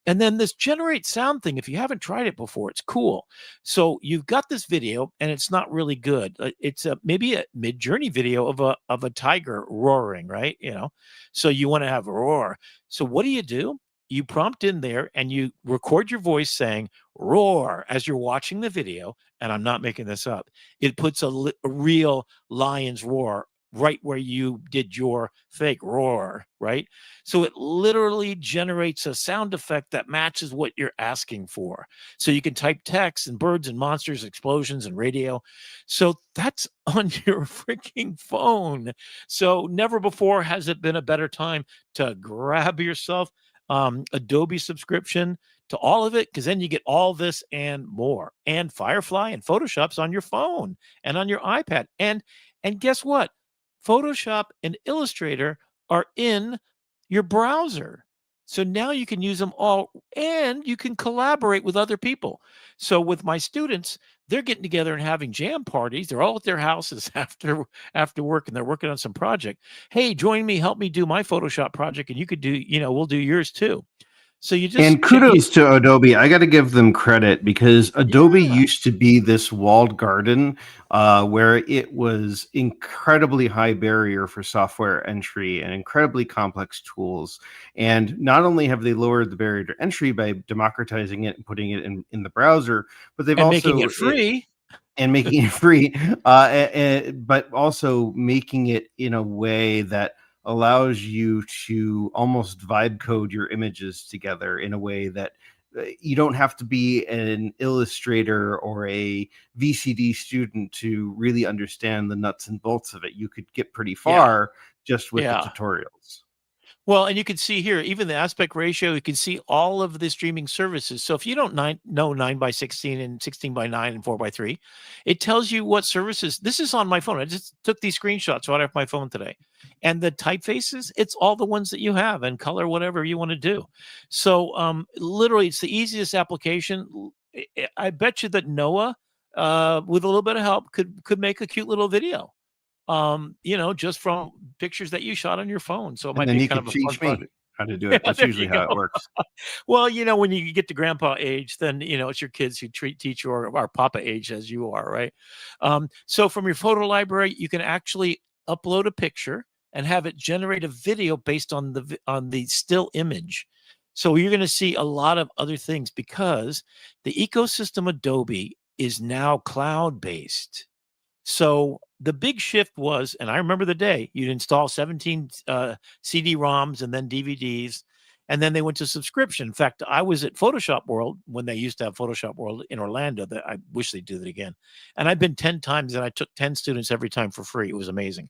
And then this generate sound thing, if you haven't tried it before, it's cool. So you've got this video, and it's not really good. It's maybe a Mid-Journey video of a tiger roaring, right? So you want to have a roar. So what do? You prompt in there and you record your voice saying roar as you're watching the video. And I'm not making this up. It puts a real lion's roar right where you did your fake roar, right? So it literally generates a sound effect that matches what you're asking for. So you can type text and birds and monsters, explosions and radio. So that's on your freaking phone. So never before has it been a better time to grab yourself Adobe subscription to all of it, because then you get all this and more, and Firefly and Photoshop's on your phone and on your iPad. And guess what? Photoshop and Illustrator are in your browser. So now you can use them all, and you can collaborate with other people. So with my students, they're getting together and having jam parties. They're all at their houses after work, and they're working on some project. Hey, join me, help me do my Photoshop project, and you could do, we'll do yours too. So you just And kudos to Adobe. I got to give them credit, because Adobe Yeah. used to be this walled garden where it was incredibly high barrier for software entry and incredibly complex tools. And not only have they lowered the barrier to entry by democratizing it and putting it in the browser, but they've also making it free. making it free, but also making it in a way that allows you to almost vibe code your images together in a way that you don't have to be an illustrator or a VCD student to really understand the nuts and bolts of it. You could get pretty far just with the tutorials. Well, and you can see here, even the aspect ratio, you can see all of the streaming services. So if you don't know 9:16 and 16:9 and 4:3, it tells you what services. This is on my phone. I just took these screenshots right off my phone today. And the typefaces, it's all the ones that you have, and color whatever you want to do. So literally, it's the easiest application. I bet you that Noah, with a little bit of help, could make a cute little video. Just from pictures that you shot on your phone. So it might And then be you kind could of a fun teach me. project. how to do it. That's There usually you how go. it works. Well, when you get to grandpa age, then it's your kids who teach you, or papa age as you are, right? So from your photo library, you can actually upload a picture and have it generate a video based on the still image. So you're going to see a lot of other things because the ecosystem Adobe is now cloud based. So the big shift was, and I remember the day you'd install 17 CD-ROMs and then DVDs, and then they went to subscription. In fact, I was at Photoshop World when they used to have Photoshop World in Orlando. That I wish they'd do that again. And I've been 10 times, and I took 10 students every time for free. It was amazing.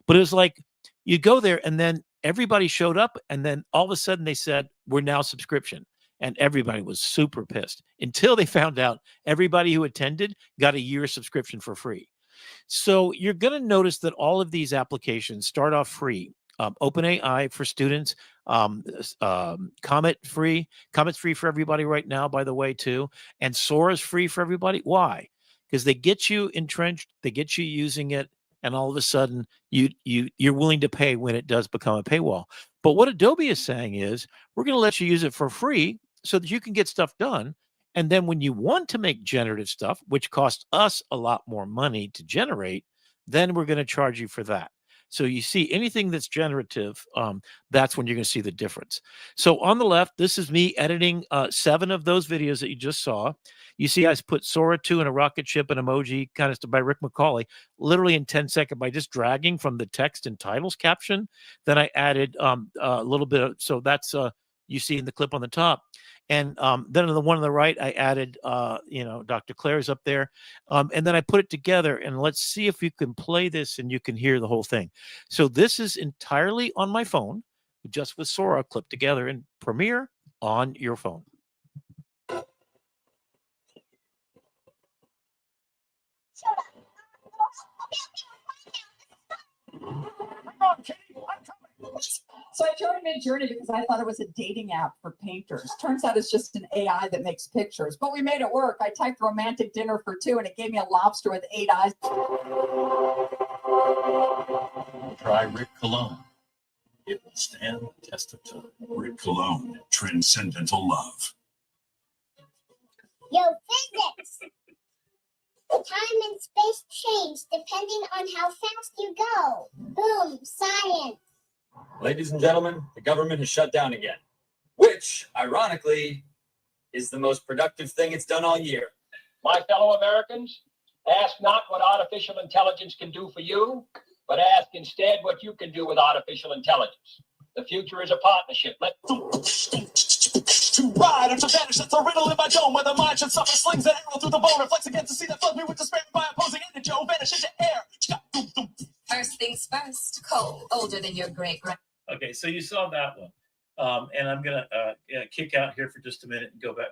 But it was like you go there, and then everybody showed up, and then all of a sudden they said, "We're now subscription." And everybody was super pissed until they found out everybody who attended got a year subscription for free. So you're going to notice that all of these applications start off free. OpenAI for students, Comet's free for everybody right now, by the way, too. And Sora is free for everybody. Why? Because they get you entrenched, they get you using it, and all of a sudden you're willing to pay when it does become a paywall. But what Adobe is saying is, we're going to let you use it for free so that you can get stuff done. And then when you want to make generative stuff, which costs us a lot more money to generate, then we're going to charge you for that. So you see anything that's generative, that's when you're going to see the difference. So on the left, this is me editing 7 of those videos that you just saw. You see I put Sora 2 and a rocket ship and emoji kind of by Rick McCauley, literally in 10 seconds by just dragging from the text and titles caption. Then I added a little bit of, so that's you see in the clip on the top. And then on the one on the right, I added, Dr. Claire's up there. And then I put it together, and let's see if you can play this and you can hear the whole thing. So this is entirely on my phone, just with Sora clipped together in Premiere on your phone. So I joined Midjourney because I thought it was a dating app for painters. Turns out it's just an AI that makes pictures, but we made it work. I typed romantic dinner for 2 and it gave me a lobster with 8 eyes. Try Rick Cologne. It will stand the test of time. Rick Cologne, transcendental love. Yo, physics! Time and space change depending on how fast you go. Boom, science. Ladies and gentlemen, the government has shut down again, which, ironically, is the most productive thing it's done all year. My fellow Americans, ask not what artificial intelligence can do for you, but ask instead what you can do with artificial intelligence. The future is a partnership. To ride or to vanish, that's a riddle in my dome. Where the mind should suffer slings and arrow through the bone. Reflex against the sea that floods me with despair by opposing energy. Vanish into air. First things first, coal, older than your great-grand. Okay, so you saw that one. And I'm going to kick out here for just a minute and go back.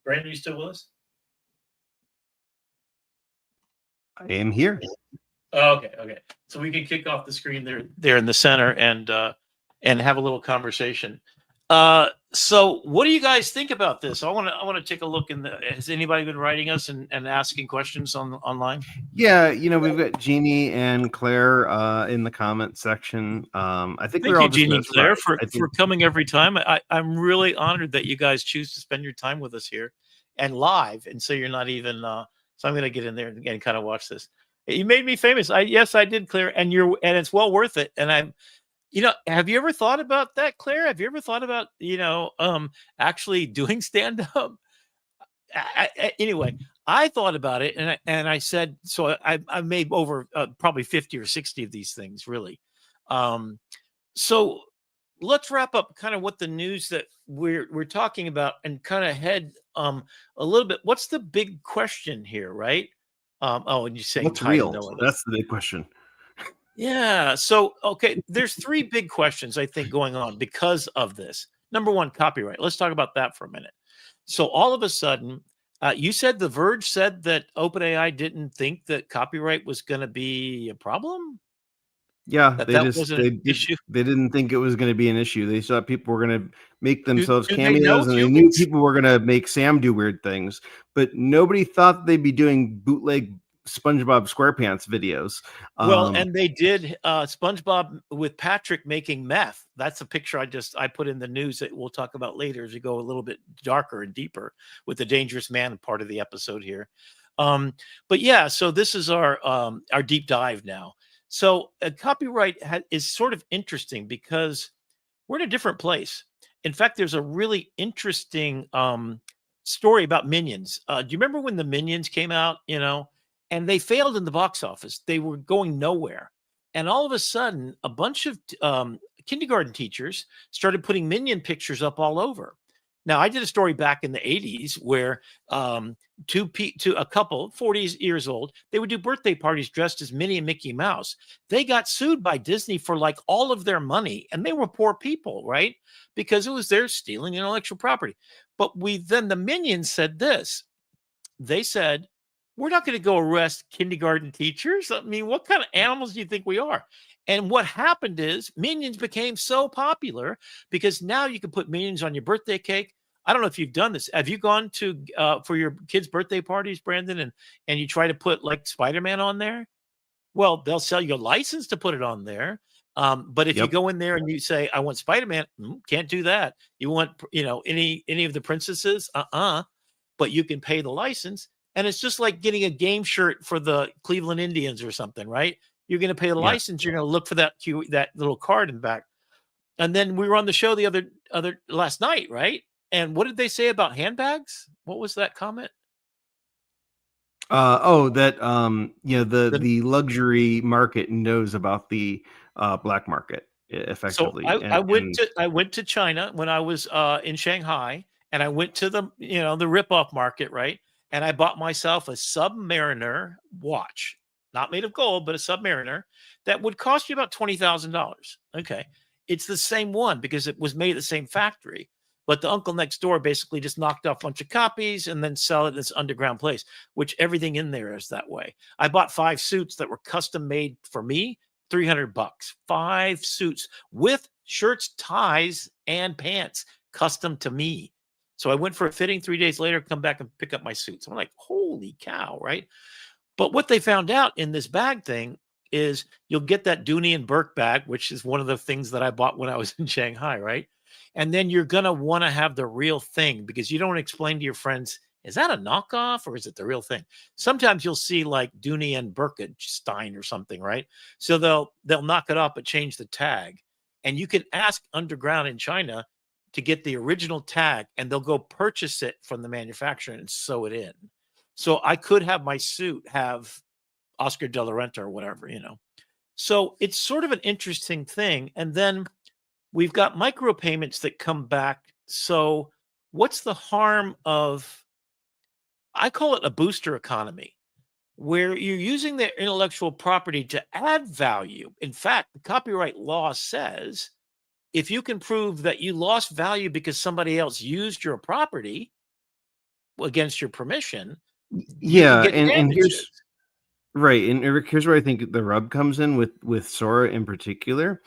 Brandon, are you still with us? I am here. Okay. So we can kick off the screen there in the center and have a little conversation. So what do you guys think about this? I want to take a look has anybody been writing us and asking questions online? Yeah, we've got Jeannie and Claire in the comment section. I think Thank we're all you, Jeannie and Claire, for think coming every time. I'm really honored that you guys choose to spend your time with us here and live. And so you're not even so I'm going to get in there and kind of watch this. You made me famous. Yes, I did, Claire, and it's well worth it. And I'm have you ever thought about that, Claire? Have you ever thought about, actually doing stand-up? Anyway, I thought about it and I said, so I made over probably 50 or 60 of these things, really. So let's wrap up kind of what the news that we're talking about and kind of head a little bit. What's the big question here, right? And you say what's real? That's the big question. Yeah. So, okay, there's 3 big questions, I think, going on because of this. Number one, copyright. Let's talk about that for a minute. So all of a sudden, you said The Verge said that OpenAI didn't think that copyright was going to be a problem? Yeah, they didn't think it was going to be an issue. They thought people were going to make themselves cameos, and they knew people were going to make Sam do weird things. But nobody thought they'd be doing bootleg SpongeBob SquarePants videos. Well, and they did SpongeBob with Patrick making meth. That's a picture I put in the news that we'll talk about later as we go a little bit darker and deeper with the dangerous man part of the episode here. But yeah, so this is our deep dive now. So copyright is sort of interesting because we're in a different place. In fact, there's a really interesting story about Minions. Do you remember when the Minions came out, and they failed in the box office? They were going nowhere. And all of a sudden, a bunch of kindergarten teachers started putting Minion pictures up all over. Now, I did a story back in the 80s where a couple, 40 years old, they would do birthday parties dressed as Minnie and Mickey Mouse. They got sued by Disney for like all of their money, and they were poor people, right? Because it was their stealing intellectual property. But the Minions said this. They said, we're not going to go arrest kindergarten teachers. I mean, what kind of animals do you think we are? And what happened is Minions became so popular because now you can put Minions on your birthday cake. I don't know if you've done this. Have you gone to for your kids' birthday parties, Brandon, and you try to put like Spider-Man on there? Well, they'll sell you a license to put it on there. But if you go in there and you say, I want Spider-Man, can't do that. You want, any of the princesses? But you can pay the license. And it's just like getting a game shirt for the Cleveland Indians or something, right? You're going to pay the license. You're going to look for that little card in the back. And then we were on the show the other last night, right? And what did they say about handbags? What was that comment? The luxury market knows about the black market effectively. So I went to China when I was in Shanghai, and I went to the the ripoff market, right? And I bought myself a Submariner watch, not made of gold, but a Submariner that would cost you about $20,000. Okay, it's the same one because it was made at the same factory. But the uncle next door basically just knocked off a bunch of copies and then sell it in this underground place, which everything in there is that way. I bought 5 suits that were custom made for me, $300. 5 suits with shirts, ties, and pants custom to me. So I went for a fitting 3 days later, come back and pick up my suits. I'm like, holy cow, right? But what they found out in this bag thing is you'll get that Dooney and Burke bag, which is one of the things that I bought when I was in Shanghai, right? And then you're going to want to have the real thing because you don't explain to your friends, is that a knockoff or is it the real thing? Sometimes you'll see like Dooney and Burkenstein or something, right? So they'll knock it up but change the tag. And you can ask underground in China to get the original tag and they'll go purchase it from the manufacturer and sew it in. So I could have my suit have Oscar de la Renta or whatever, So it's sort of an interesting thing. And then we've got micropayments that come back. So what's the harm of, I call it a booster economy, where you're using their intellectual property to add value. In fact, the copyright law says if you can prove that you lost value because somebody else used your property against your permission, and here's right. And Eric, here's where I think the rub comes in with Sora in particular,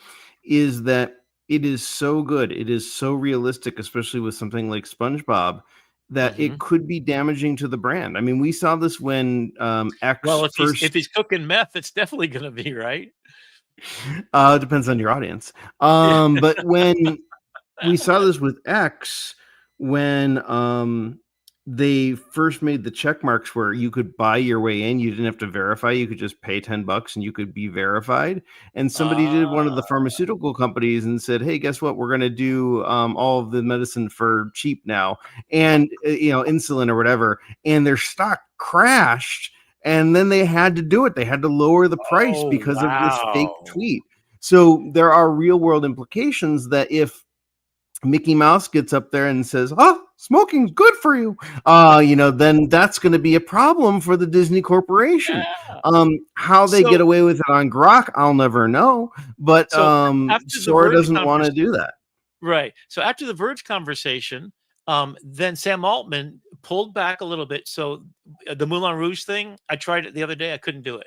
is that it is so good. It is so realistic, especially with something like SpongeBob, that it could be damaging to the brand. I mean, we saw this when X. Well, if he's cooking meth, it's definitely going to be, right? Depends on your audience. But when we saw this with X, when they first made the check marks where you could buy your way in, you didn't have to verify, you could just pay $10 and you could be verified. And somebody did one of the pharmaceutical companies and said, hey, guess what? We're going to do all of the medicine for cheap now, and insulin or whatever. And their stock crashed. And then they had to do it. They had to lower the price because of this fake tweet. So there are real world implications that if Mickey Mouse gets up there and says, oh, smoking's good for you, then that's going to be a problem for the Disney Corporation. Yeah. How they get away with it on Grok, I'll never know. But Sora doesn't want to do that. Right. So after the Verge conversation, then Sam Altman pulled back a little bit. So the Moulin Rouge thing, I tried it the other day. I couldn't do it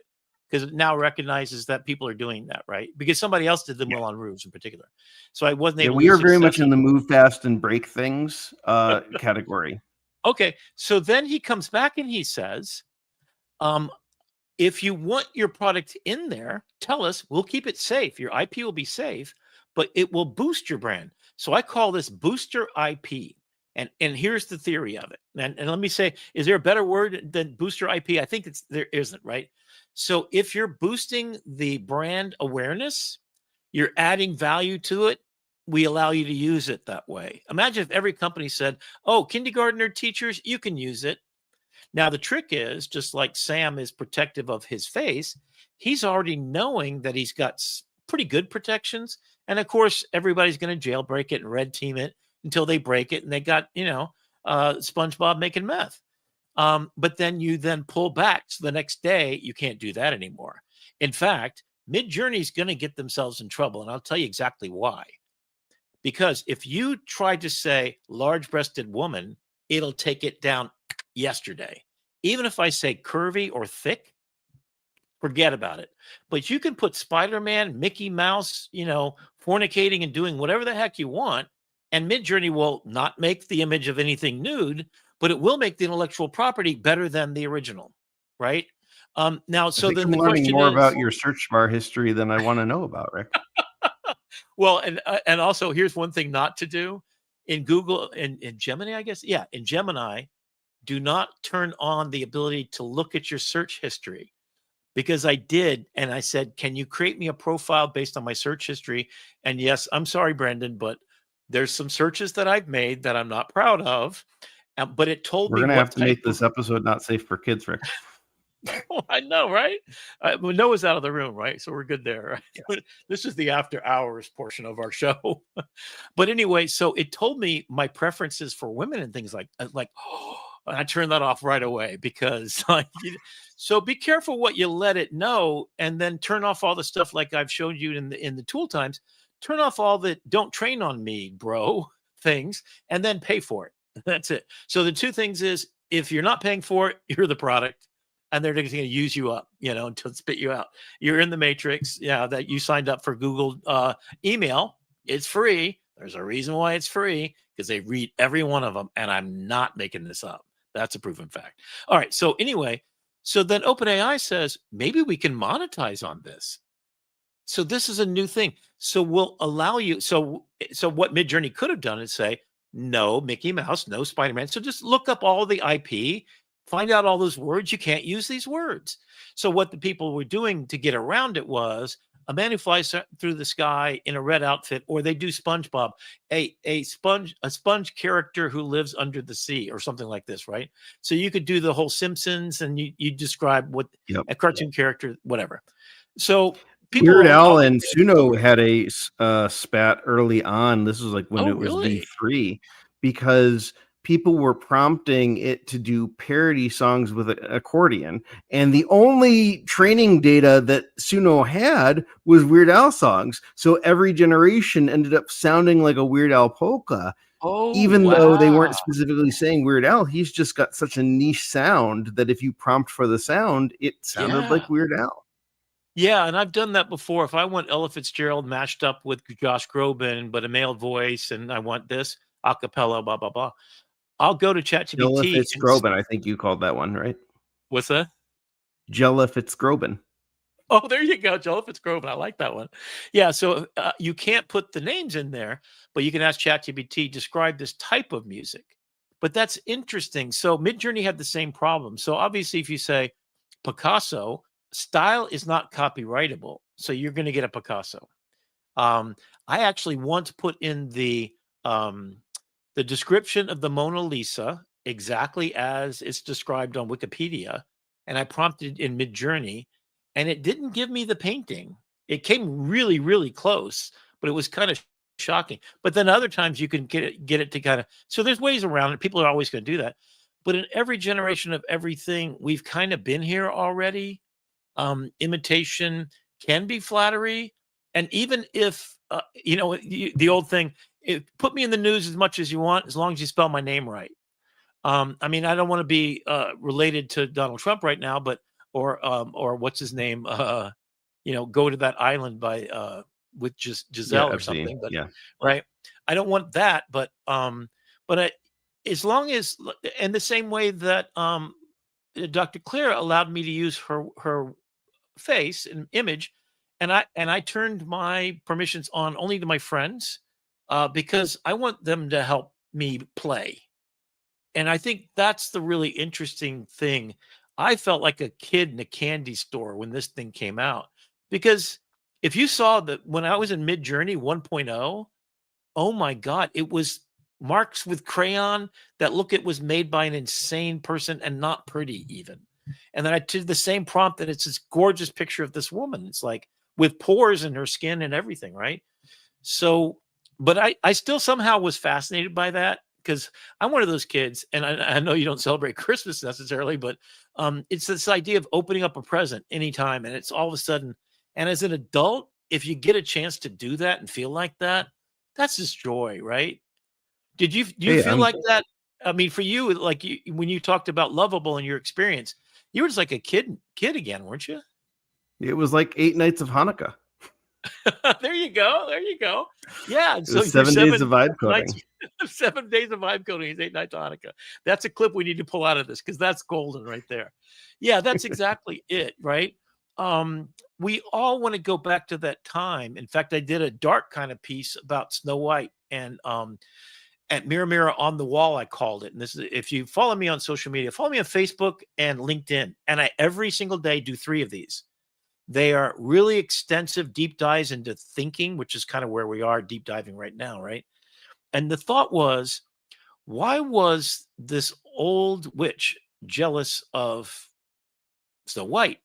because it now recognizes that people are doing that, right? Because somebody else did the Moulin Rouge in particular. So I wasn't able to. We are very much in the move fast and break things category. Okay. So then he comes back and he says, if you want your product in there, tell us, we'll keep it safe. Your IP will be safe, but it will boost your brand. So I call this booster IP. And here's the theory of it. And let me say, is there a better word than booster IP? I think there isn't, right? So if you're boosting the brand awareness, you're adding value to it, we allow you to use it that way. Imagine if every company said, oh, kindergartner teachers, you can use it. Now, the trick is, just like Sam is protective of his face, he's already knowing that he's got pretty good protections. And of course, everybody's going to jailbreak it and red team it until they break it. And they got, SpongeBob making meth. But then you pull back. So the next day, you can't do that anymore. In fact, Midjourney is going to get themselves in trouble. And I'll tell you exactly why. Because if you try to say large-breasted woman, it'll take it down yesterday. Even if I say curvy or thick, forget about it. But you can put Spider-Man, Mickey Mouse, fornicating and doing whatever the heck you want, and Midjourney will not make the image of anything nude, but it will make the intellectual property better than the original, right? Now, so then the learning question more is, about your search bar history than I want to know about, Rick. well, and also here's one thing not to do in Google and in Gemini, I guess. Yeah, in Gemini, do not turn on the ability to look at your search history, because I did, and I said, can you create me a profile based on my search history? And yes, I'm sorry, Brendan, but there's some searches that I've made that I'm not proud of. But it told We're me going to what have to make this episode not safe for kids, Rick. Oh, I know, right? Well, Noah's out of the room, right? So we're good there. Right? Yeah. This is the after hours portion of our show. But anyway, so it told me my preferences for women and things like, oh, I turned that off right away because so be careful what you let it know, and then turn off all the stuff like I've showed you in the tool times. Turn off all the don't train on me, bro things, and then pay for it. That's it. So the two things is, if you're not paying for it, you're the product. And they're going to use you up, until spit you out. You're in the matrix. Yeah, that you signed up for Google email. It's free. There's a reason why it's free, because they read every one of them. And I'm not making this up. That's a proven fact. All right. So anyway, so then OpenAI says, maybe we can monetize on this. So this is a new thing. So we'll allow you. So what Midjourney could have done is say, no Mickey Mouse, no Spider-Man. So just look up all the IP. Find out all those words. You can't use these words. So what the people were doing to get around it was, a man who flies through the sky in a red outfit, or they do SpongeBob, a sponge character who lives under the sea, or something like this, right? So you could do the whole Simpsons, and you describe what a cartoon character, whatever. So people Weird Al and Suno had a spat early on. This was like when it was V3, because people were prompting it to do parody songs with an accordion. And the only training data that Suno had was Weird Al songs. So every generation ended up sounding like a Weird Al polka. Even though they weren't specifically saying Weird Al, he's just got such a niche sound that if you prompt for the sound, it sounded like Weird Al. Yeah, and I've done that before. If I want Ella Fitzgerald mashed up with Josh Groban, but a male voice, and I want this a cappella, blah, blah, blah, I'll go to ChatGPT. Jella Fitzgroban, I think you called that one, right? What's that? Jella Fitzgroban. Oh, there you go, Jella Fitzgroban. I like that one. Yeah, so you can't put the names in there, but you can ask ChatGPT, describe this type of music. But that's interesting. So Midjourney had the same problem. So obviously, if you say Picasso, style is not copyrightable. So you're going to get a Picasso. I actually once put in the description of the Mona Lisa exactly as it's described on Wikipedia, and I prompted in Midjourney, and it didn't give me the painting. It came really, really close, but it was kind of shocking. But then other times you can get it to kind of, so there's ways around it. People are always going to do that. But in every generation of everything, we've kind of been here already. Imitation can be flattery. And even if, the old thing, put me in the news as much as you want, as long as you spell my name right. I mean, I don't want to be related to Donald Trump right now, but or what's his name? Go to that island by with Giselle or something. But right, I don't want that. But as long as, and the same way that Dr. Claire allowed me to use her face and image, and I turned my permissions on only to my friends, because I want them to help me play. And I think that's the really interesting thing. I felt like a kid in a candy store when this thing came out, because if you saw that when I was in Mid Journey 1.0, oh my God, it was marks with crayon that look, it was made by an insane person and not pretty even. And then I did the same prompt and it's this gorgeous picture of this woman. It's like with pores in her skin and everything, right? So, but I still somehow was fascinated by that because I'm one of those kids, and I know you don't celebrate Christmas necessarily, but it's this idea of opening up a present anytime, and it's all of a sudden. And as an adult, if you get a chance to do that and feel like that, that's just joy, right? Do you Hey, feel like that? I mean, for you, like when you talked about Lovable and your experience, you were just like a kid again, weren't you? it was like 8 nights of Hanukkah. There you go. There you go. Yeah. It So was you're 7 days of vibe nights, coding. 7 days of vibe coding is 8 nights of Hanukkah. That's a clip we need to pull out of this because that's golden right there. Yeah, that's exactly it, right? We all want to go back to that time. In fact, I did a dark kind of piece about Snow White and at Mirror Mirror on the Wall, I called it. And this is, if you follow me on social media, follow me on Facebook and LinkedIn. And I every single day do 3 of these. They are really extensive deep dives into thinking, which is kind of where we are deep diving right now, right? And the thought was, why was this old witch jealous of Snow White?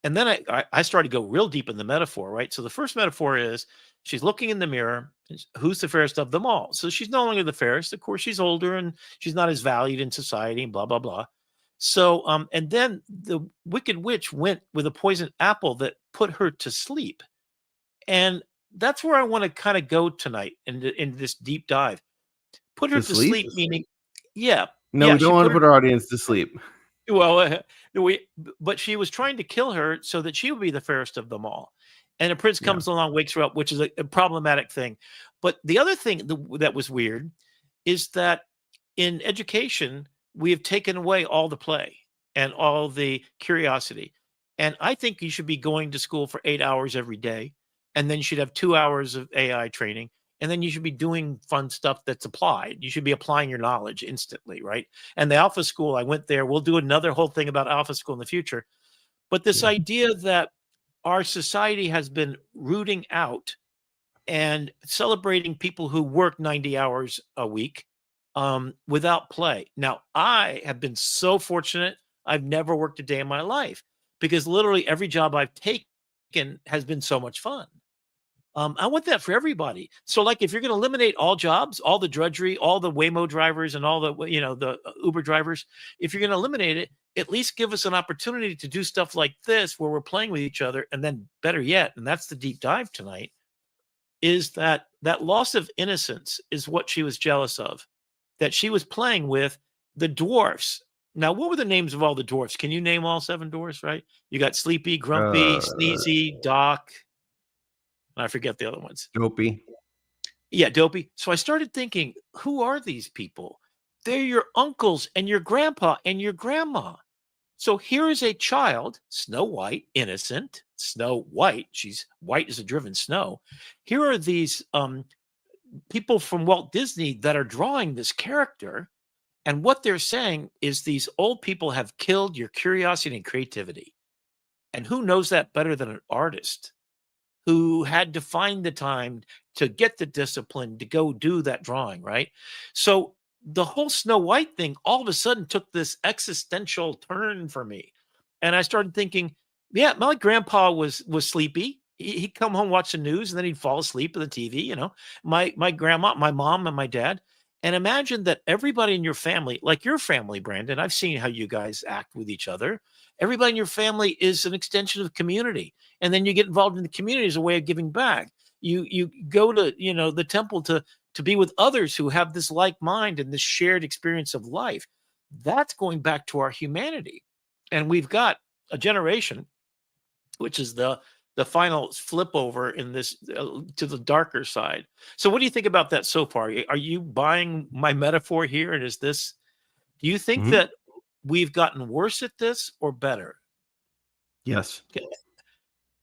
And then I started to go real deep in the metaphor, right? So the first metaphor is she's looking in the mirror. Who's the fairest of them all? So she's no longer the fairest. Of course, she's older and she's not as valued in society and blah, blah, blah. So, and then the wicked witch went with a poisoned apple that put her to sleep. And that's where I want to kind of go tonight in this deep dive. Put her To to sleep? sleep, meaning, yeah. No, yeah, we she don't want to her- put our audience to sleep. well, but she was trying to kill her so that she would be the fairest of them all. And a prince Yeah. comes along, wakes her up, which is a problematic thing. But the other thing that was weird is that in education, we have taken away all the play and all the curiosity. And I think you should be going to school for 8 hours every day. And then you should have 2 hours of AI training. And then you should be doing fun stuff that's applied. You should be applying your knowledge instantly, right? And the Alpha School, I went there. We'll do another whole thing about Alpha School in the future. But this Yeah. idea that our society has been rooting out and celebrating people who work 90 hours a week without play. Now, I have been so fortunate. I've never worked a day in my life because literally every job I've taken has been so much fun. I want that for everybody. So, like, if you're going to eliminate all jobs, all the drudgery, all the Waymo drivers, and all the the Uber drivers, if you're going to eliminate it, at least give us an opportunity to do stuff like this, where we're playing with each other, and then better yet, and that's the deep dive tonight, is that loss of innocence is what she was jealous of, that she was playing with the dwarfs. Now, what were the names of all the dwarfs? Can you name all 7 dwarfs? Right? You got Sleepy, Grumpy, Sneezy, Doc. I forget the other ones. Dopey. Yeah, Dopey. So I started thinking, who are these people? They're your uncles and your grandpa and your grandma. So here is a child, Snow White, innocent. Snow White. She's white as a driven snow. Here are these people from Walt Disney that are drawing this character. And what they're saying is these old people have killed your curiosity and creativity. And who knows that better than an artist who had to find the time to get the discipline to go do that drawing, right? So the whole Snow White thing all of a sudden took this existential turn for me. And I started thinking, yeah, my grandpa was sleepy. He'd come home, watch the news, and then he'd fall asleep at the TV, My grandma, my mom, and my dad. And imagine that everybody in your family, like your family, Brandon, I've seen how you guys act with each other. Everybody in your family is an extension of community. And then you get involved in the community as a way of giving back. You go to, the temple to be with others who have this like mind and this shared experience of life. That's going back to our humanity. And we've got a generation, which is the final flip over in this to the darker side. So what do you think about that so far? Are you buying my metaphor here? And do you think that we've gotten worse at this or better? Yes.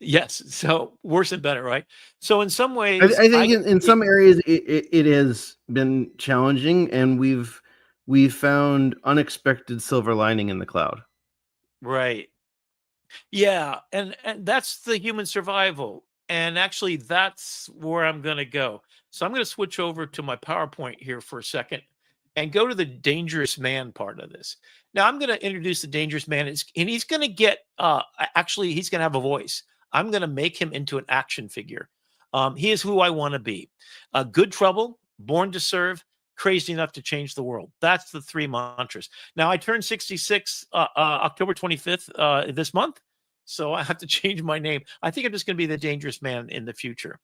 Yes. So worse and better, right? So in some I, ways, I think in some areas it has been challenging, and we've found unexpected silver lining in the cloud. right. Yeah, and that's the human survival. And actually, that's where I'm going to go. So I'm going to switch over to my PowerPoint here for a second and go to the dangerous man part of this. Now I'm going to introduce the dangerous man, and he's going to get actually he's going to have a voice. I'm going to make him into an action figure. He is who I want to be. Good trouble, born to serve, crazy enough to change the world. That's the three mantras. Now I turned 66 October 25th this month. So I have to change my name. I think I'm just going to be the dangerous man in the future.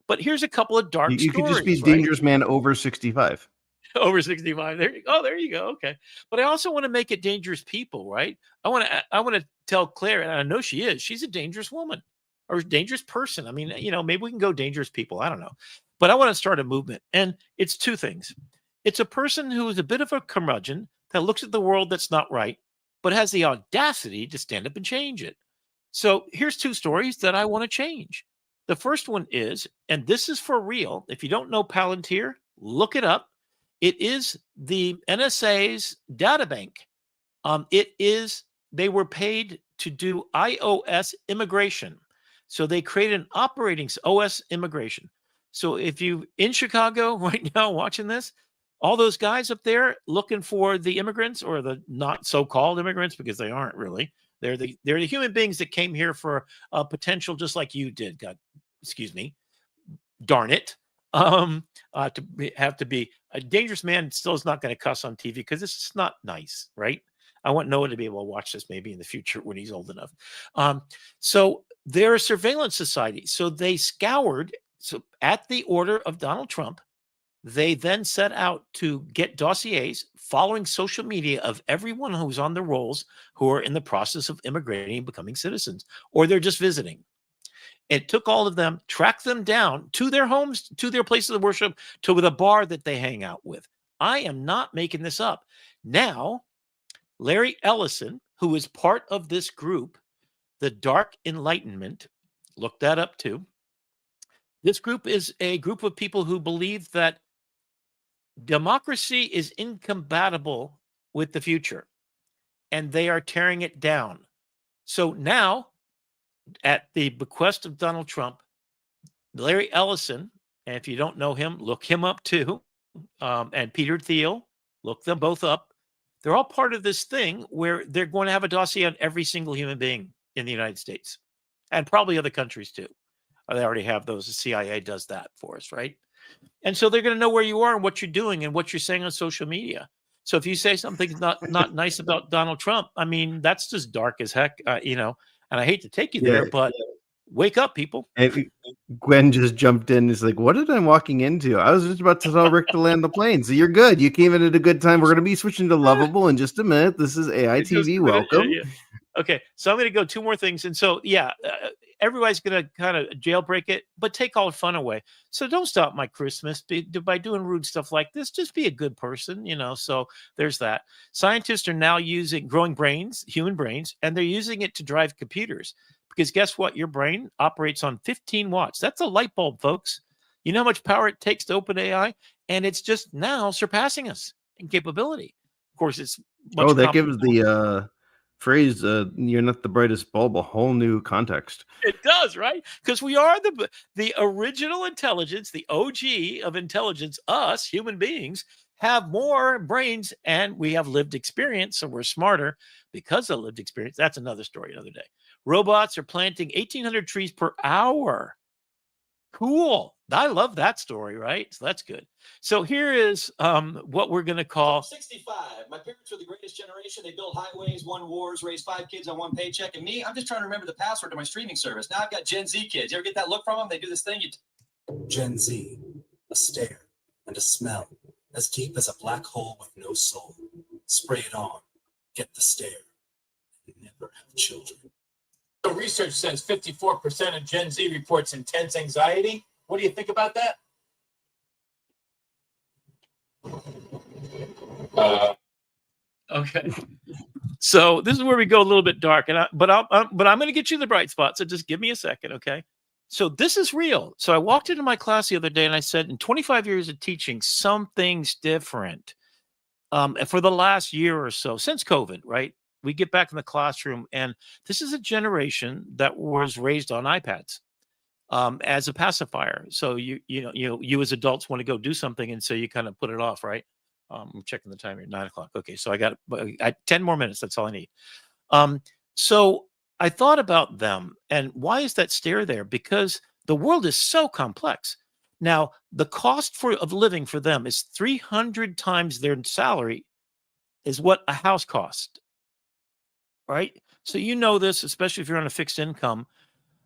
But here's a couple of dark You could stories. just be right? dangerous man over 65. Over 65. There you go. Okay. But I also want to make it dangerous people, right? I want to tell Claire, and I know she is, she's a dangerous woman or a dangerous person. I mean, maybe we can go dangerous people. I don't know. But I want to start a movement. And it's two things. It's a person who is a bit of a curmudgeon that looks at the world that's not right, but has the audacity to stand up and change it. So here's two stories that I want to change. The first one is, and this is for real. If you don't know Palantir, look it up. It is the NSA's data bank. They were paid to do iOS immigration. So they created an operating OS immigration. So if you in Chicago right now watching this, all those guys up there looking for the immigrants, or the not so-called immigrants, because they aren't really. They're the human beings that came here for a potential, just like you did. God, excuse me, darn it. Have to be a dangerous man. Still is not going to cuss on TV because it's just not nice, right? I want Noah to be able to watch this maybe in the future when he's old enough. So they're a surveillance society. So they scoured. So at the order of Donald Trump, they then set out to get dossiers following social media of everyone who's on the rolls who are in the process of immigrating and becoming citizens, or they're just visiting. It took all of them, tracked them down to their homes, to their places of worship, to the bar that they hang out with. I am not making this up. Now, Larry Ellison, who is part of this group, the Dark Enlightenment, look that up too. This group is a group of people who believe that democracy is incompatible with the future, and they are tearing it down. So now, at the bequest of Donald Trump, Larry Ellison, and if you don't know him, look him up too, and Peter Thiel, look them both up. They're all part of this thing where they're going to have a dossier on every single human being in the United States, and probably other countries too. They already have those. The CIA does that for us, right? And so they're going to know where you are and what you're doing and what you're saying on social media. So if you say something not nice about Donald Trump, I mean, that's just dark as heck, and I hate to take you there, but wake up, people. And Gwen just jumped in. It's like, what did I walking into? I was just about to tell Rick to land the plane. So you're good. You came in at a good time. We're going to be switching to Lovable in just a minute. This is AITV. Welcome. Yeah. Okay, so I'm going to go two more things. And so, everybody's going to kind of jailbreak it, but take all the fun away. So don't stop my Christmas by doing rude stuff like this. Just be a good person, So there's that. Scientists are now growing brains, human brains, and they're using it to drive computers. Because guess what? Your brain operates on 15 watts. That's a light bulb, folks. You know how much power it takes to open AI? And it's just now surpassing us in capability. Of course, it's much that gives the phrase, you're not the brightest bulb, a whole new context. It does, right? Because we are the original intelligence, the OG of intelligence. Us, human beings, have more brains and we have lived experience, so we're smarter because of lived experience. That's another story, another day. Robots are planting 1,800 trees per hour. Cool. I love that story, right? So that's good. So here is what we're going to call 65. My parents were the greatest generation. They built highways, won wars, raised 5 kids on 1 paycheck. And me, I'm just trying to remember the password to my streaming service. Now I've got Gen Z kids. You ever get that look from them? They do this thing. Gen Z, a stare and a smell as deep as a black hole with no soul. Spray it on, get the stare, and never have children. So research says 54% of Gen Z reports intense anxiety. What do you think about that? Okay. So this is where we go a little bit dark, but I'm going to get you the bright spot. So just give me a second, okay? So this is real. So I walked into my class the other day and I said, in 25 years of teaching, something's different. And for the last year or so, since COVID, right? We get back in the classroom, and this is a generation that was raised on iPads as a pacifier. So you as adults want to go do something, and so you kind of put it off, right? I'm checking the time here, 9:00. Okay, so I got 10 more minutes. That's all I need. So I thought about them, and why is that stare there? Because the world is so complex. Now, the cost of living for them is 300 times their salary is what a house costs, right? So you know this, especially if you're on a fixed income.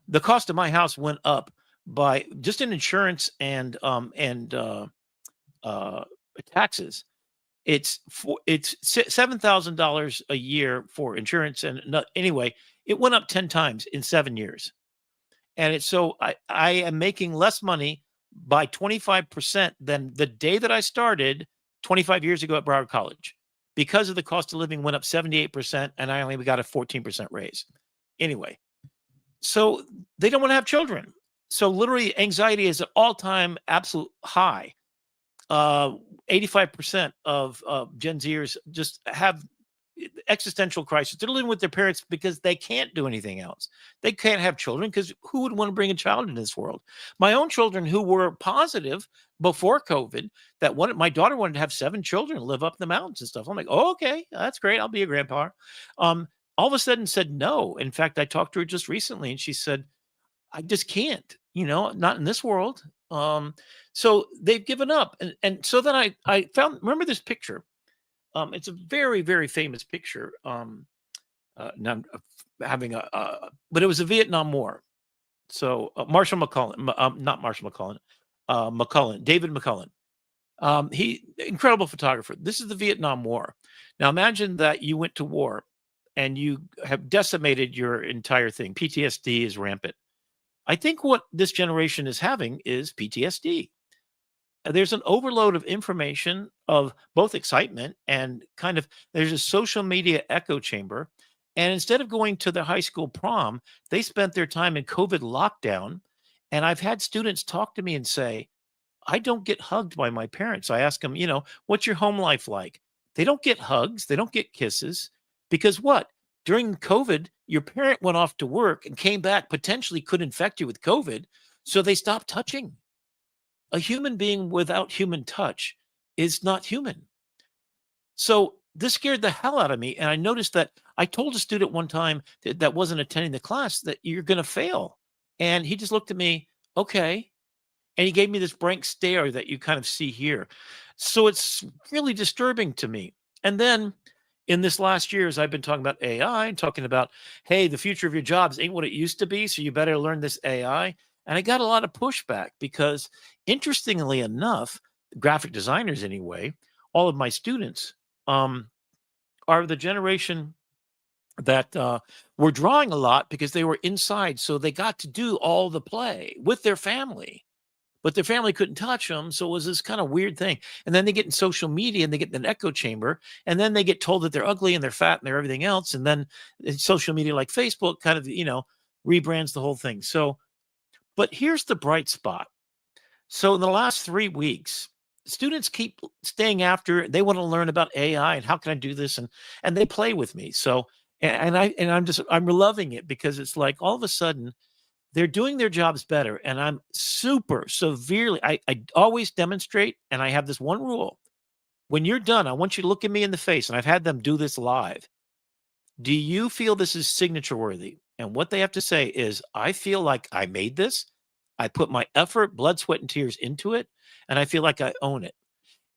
The cost of my house went up by just in insurance and taxes. It's $7,000 a year for insurance, and anyway, it went up 10 times in 7 years. And it's so I am making less money by 25% than the day that I started 25 years ago at Broward College, because of the cost of living went up 78%, and I only got a 14% raise. Anyway, so they don't want to have children. So literally anxiety is an all-time absolute high. 85% of Gen Zers just have existential crisis. They're living with their parents because they can't do anything else. They can't have children because who would want to bring a child into this world? My own children, who were positive before COVID, my daughter wanted to have 7 children, live up in the mountains and stuff. I'm like, oh, okay, that's great. I'll be a grandpa. All of a sudden said no. In fact, I talked to her just recently, and she said, I just can't, not in this world. So they've given up. And so then I found, remember this picture? It's a very, very famous picture. Now I'm having but it was a Vietnam War. So Marshall McCullen, not Marshall McCullen, David McCullen. He incredible photographer. This is the Vietnam War. Now imagine that you went to war and you have decimated your entire thing. PTSD is rampant. I think what this generation is having is PTSD. There's an overload of information, of both excitement and there's a social media echo chamber. And instead of going to the high school prom, they spent their time in COVID lockdown. And I've had students talk to me and say, I don't get hugged by my parents. I ask them, what's your home life like? They don't get hugs. They don't get kisses. Because what? During COVID, your parent went off to work and came back, potentially could infect you with COVID. So they stopped touching. A human being without human touch is not human. So this scared the hell out of me. And I noticed that I told a student one time that wasn't attending the class that you're going to fail. And he just looked at me, okay. And he gave me this blank stare that you kind of see here. So it's really disturbing to me. And then in this last year, as I've been talking about AI and talking about, hey, the future of your jobs ain't what it used to be, so you better learn this AI. And I got a lot of pushback because, interestingly enough, graphic designers anyway, all of my students are the generation that were drawing a lot because they were inside. So they got to do all the play with their family, but their family couldn't touch them. So it was this kind of weird thing. And then they get in social media and they get in an echo chamber, and then they get told that they're ugly and they're fat and they're everything else. And then social media like Facebook kind of, rebrands the whole thing. So, but here's the bright spot. So in the last 3 weeks, students keep staying after. They want to learn about AI and how can I do this, and they play with me. So I'm loving it because it's like all of a sudden they're doing their jobs better, and I'm super severely. I always demonstrate, and I have this one rule: when you're done, I want you to look at me in the face, and I've had them do this live. Do you feel this is signature worthy? And what they have to say is, I feel like I made this. I put my effort, blood, sweat, and tears into it, and I feel like I own it.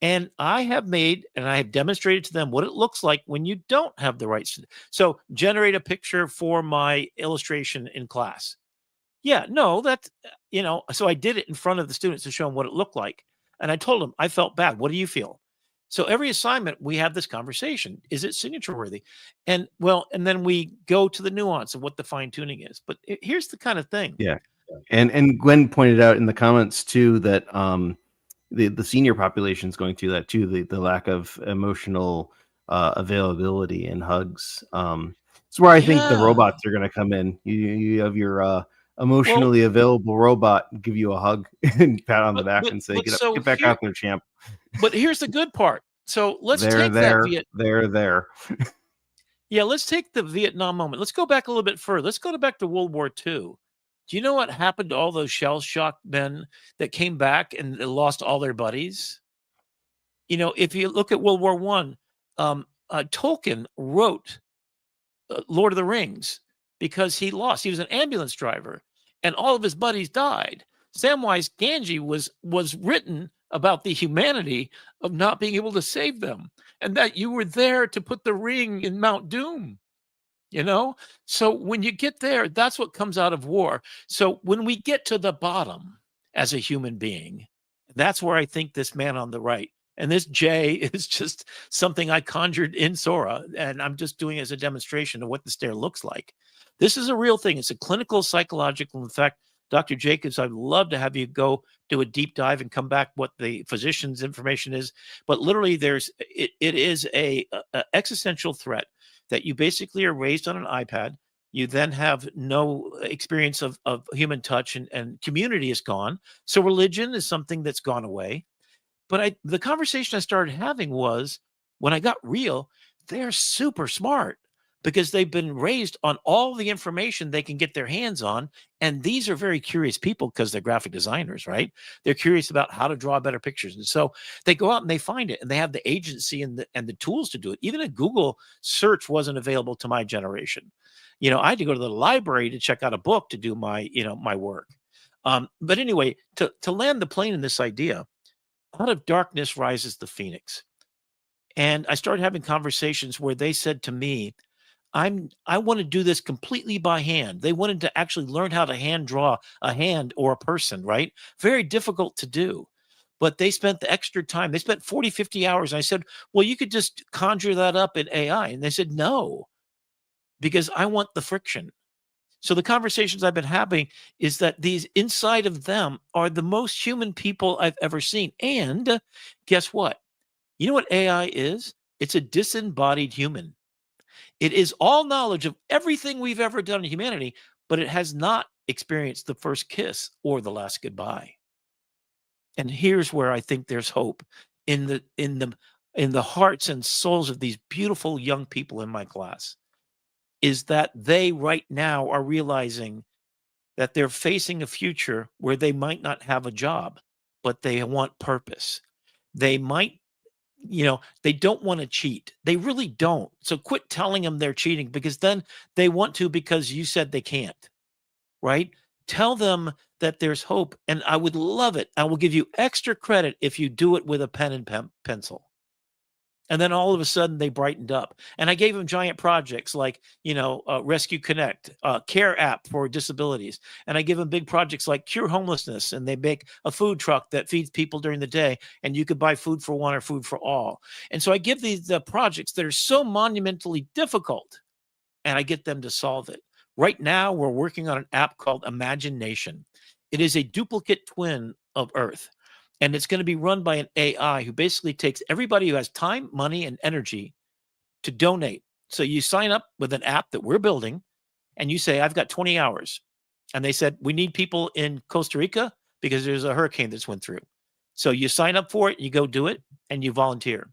And I have made, and I have demonstrated to them what it looks like when you don't have the right. So generate a picture for my illustration in class. Yeah, no, that's, so I did it in front of the students to show them what it looked like. And I told them, I felt bad. What do you feel? So every assignment, we have this conversation. Is it signature worthy? And then we go to the nuance of what the fine tuning is. But here's the kind of thing. Yeah. And Gwen pointed out in the comments too that the senior population is going through that too. The lack of emotional availability and hugs. It's where I think the Yeah. robots are going to come in. You have your Well, emotionally available robot give you a hug and pat on the back but and say, but "Get up, so get back here, out there, champ." but here's the good part. So let's They're take that there, they're there. Yeah, let's take the Vietnam moment. Let's go back a little bit further. Let's go back to World War II. Do you know what happened to all those shell-shocked men that came back and they lost all their buddies? You know, if you look at World War One, Tolkien wrote Lord of the Rings because he lost. He was an ambulance driver, and all of his buddies died. Samwise Gamgee was written about the humanity of not being able to save them, and that you were there to put the ring in Mount Doom. You know, so when you get there, that's what comes out of war. So when we get to the bottom as a human being, that's where I think this man on the right and this J is just something I conjured in Sora, and I'm just doing it as a demonstration of what the stare looks like. This is a real thing. It's a clinical, psychological. In fact, Dr. Jacobs, I'd love to have you go do a deep dive and come back what the physician's information is. But literally, it is a existential threat that you basically are raised on an iPad. You then have no experience of human touch, and community is gone. So religion is something that's gone away. But the conversation I started having was when I got real, they're super smart because they've been raised on all the information they can get their hands on. And these are very curious people because they're graphic designers, right? They're curious about how to draw better pictures. And so they go out and they find it, and they have the agency and the tools to do it. Even a Google search wasn't available to my generation. You know, I had to go to the library to check out a book to do my, my work. But anyway, to land the plane in this idea, out of darkness rises the phoenix. And I started having conversations where they said to me, I want to do this completely by hand. They wanted to actually learn how to hand draw a hand or a person, right? Very difficult to do. But they spent the extra time. They spent 40, 50 hours. And I said, well, you could just conjure that up in AI. And they said, no, because I want the friction. So the conversations I've been having is that these inside of them are the most human people I've ever seen. And guess what? You know what AI is? It's a disembodied human. It is all knowledge of everything we've ever done in humanity, but it has not experienced the first kiss or the last goodbye. And here's where I think there's hope in the hearts and souls of these beautiful young people in my class, is that they right now are realizing that they're facing a future where they might not have a job, but they want purpose. They might, they don't want to cheat. They really don't. So quit telling them they're cheating, because then they want to because you said they can't, right? Tell them that there's hope, and I would love it. I will give you extra credit if you do it with a pen and pencil. And then all of a sudden they brightened up. And I gave them giant projects like, Rescue Connect, Care app for disabilities. And I give them big projects like Cure Homelessness. And they make a food truck that feeds people during the day. And you could buy food for one or food for all. And so I give these projects that are so monumentally difficult, and I get them to solve it. Right now, we're working on an app called Imagination. It is a duplicate twin of Earth. And it's going to be run by an AI who basically takes everybody who has time, money, and energy to donate. So you sign up with an app that we're building, and you say, I've got 20 hours. And they said, we need people in Costa Rica because there's a hurricane that's went through. So you sign up for it, you go do it, and you volunteer.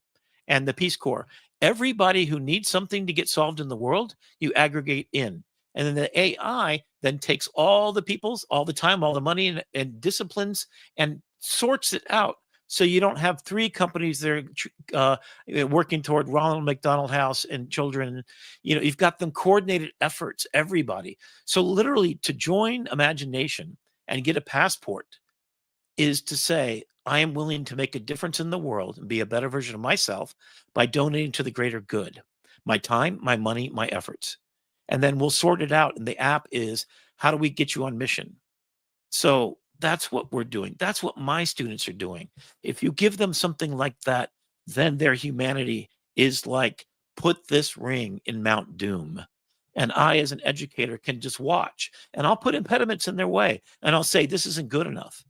And the Peace Corps, everybody who needs something to get solved in the world, you aggregate in. And then the AI then takes all the people's, all the time, all the money, and disciplines, and sorts it out. So you don't have three companies that are working toward Ronald McDonald House and children. You've got them coordinated efforts, everybody. So literally, to join Imagination and get a passport is to say, I am willing to make a difference in the world and be a better version of myself by donating to the greater good. My time, my money, my efforts. And then we'll sort it out. And the app is, how do we get you on mission? So that's what we're doing. That's what my students are doing. If you give them something like that, then their humanity is like, put this ring in Mount Doom. And I, as an educator, can just watch. And I'll put impediments in their way. And I'll say, this isn't good enough.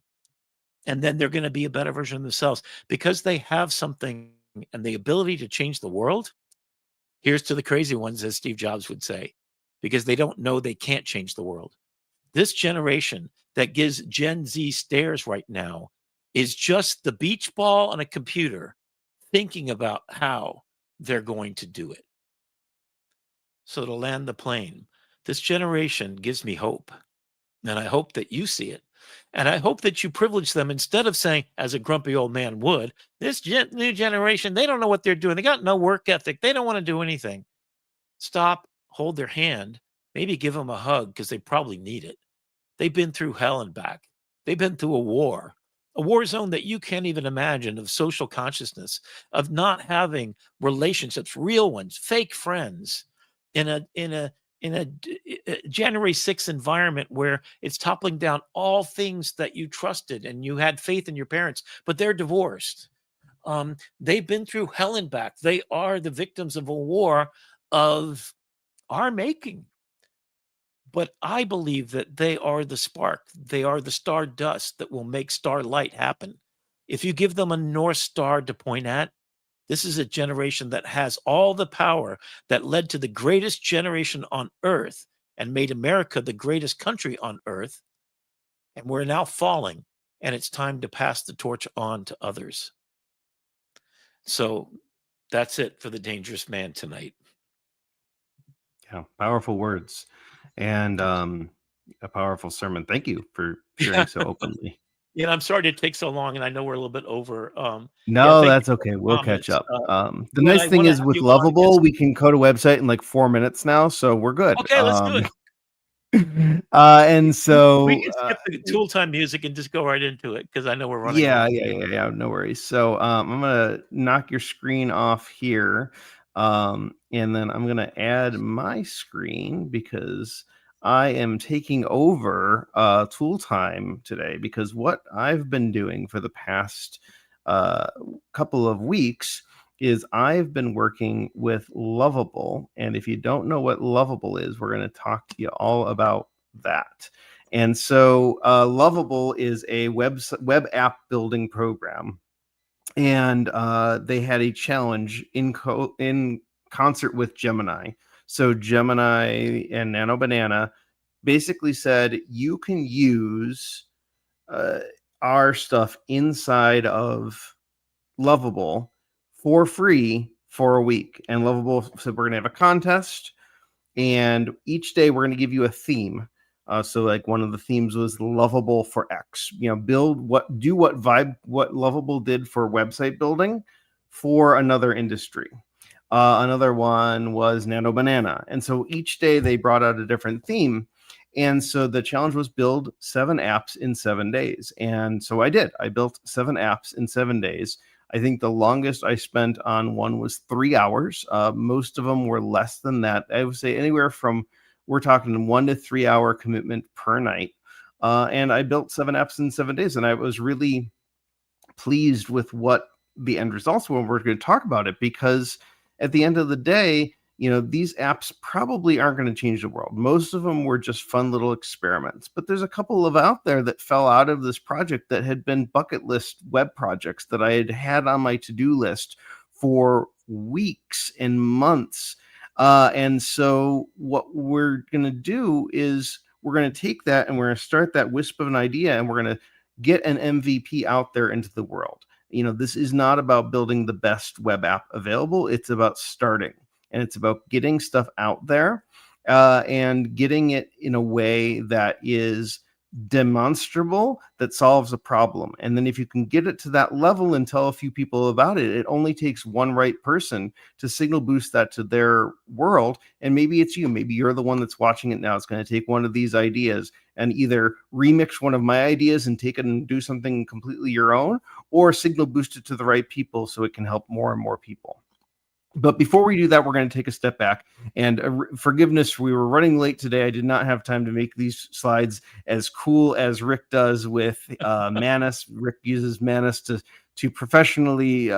And then they're going to be a better version of themselves because they have something and the ability to change the world. Here's to the crazy ones, as Steve Jobs would say, because they don't know they can't change the world. This generation that gives Gen Z stares right now is just the beach ball on a computer thinking about how they're going to do it. So to land the plane, this generation gives me hope. And I hope that you see it. And I hope that you privilege them instead of saying, as a grumpy old man would, this new generation, they don't know what they're doing. They got no work ethic. They don't want to do anything. Stop, hold their hand, maybe give them a hug because they probably need it. They've been through hell and back. They've been through a war zone that you can't even imagine, of social consciousness, of not having relationships, real ones, fake friends, in a January 6th environment where it's toppling down all things that you trusted and you had faith in your parents, but they're divorced. They've been through hell and back. They are the victims of a war of our making. But I believe that they are the spark. They are the star dust that will make starlight happen. If you give them a North Star to point at, this is a generation that has all the power that led to the greatest generation on earth and made America the greatest country on earth. And we're now falling, and it's time to pass the torch on to others. So that's it for the Dangerous Man tonight. Yeah, powerful words and a powerful sermon. Thank you for sharing so openly. Yeah, I'm sorry to take so long, and I know we're a little bit over. No, thank that's you for okay. the We'll comments. catch up. The Glenn, nice I thing wanna is have with you on Lovable, because- we can code a website in like 4 minutes now, so we're good. Okay, let's do it. And so We can skip the tool time music and just go right into it because I know we're running. yeah, no worries. So I'm gonna knock your screen off here, and then I'm gonna add my screen because I am taking over tool time today, because what I've been doing for the past couple of weeks is I've been working with Lovable. And if you don't know what Lovable is, we're going to talk to you all about that. And so Lovable is a web app building program. And they had a challenge in concert with Gemini. So Gemini and Nano Banana basically said, you can use our stuff inside of Lovable for free for a week. And Lovable said, we're going to have a contest, and each day we're going to give you a theme. So like one of the themes was Lovable for X. Do what Lovable did for website building for another industry. Another one was Nano Banana. And so each day they brought out a different theme. And so the challenge was build 7 apps in 7 days. And so I did. I built 7 apps in 7 days. I think the longest I spent on one was 3 hours. Most of them were less than that. I would say anywhere from, we're talking 1 to 3 hour commitment per night. And I built 7 apps in 7 days. And I was really pleased with what the end results were. We're going to talk about it because at the end of the day, these apps probably aren't going to change the world. Most of them were just fun little experiments, but there's a couple of out there that fell out of this project that had been bucket list web projects that I had on my to-do list for weeks and months. And so what we're going to do is we're going to take that and we're going to start that wisp of an idea, and we're going to get an MVP out there into the world. This is not about building the best web app available. It's about starting, and it's about getting stuff out there and getting it in a way that is demonstrable, that solves a problem. And then if you can get it to that level and tell a few people about it, it only takes one right person to signal boost that to their world. And maybe it's you. Maybe you're the one that's watching it now. It's going to take one of these ideas and either remix one of my ideas and take it and do something completely your own, or signal boost it to the right people so it can help more and more people. But before we do that, we're going to take a step back, and forgiveness. We were running late today. I did not have time to make these slides as cool as Rick does with Manus. Rick uses Manus to professionally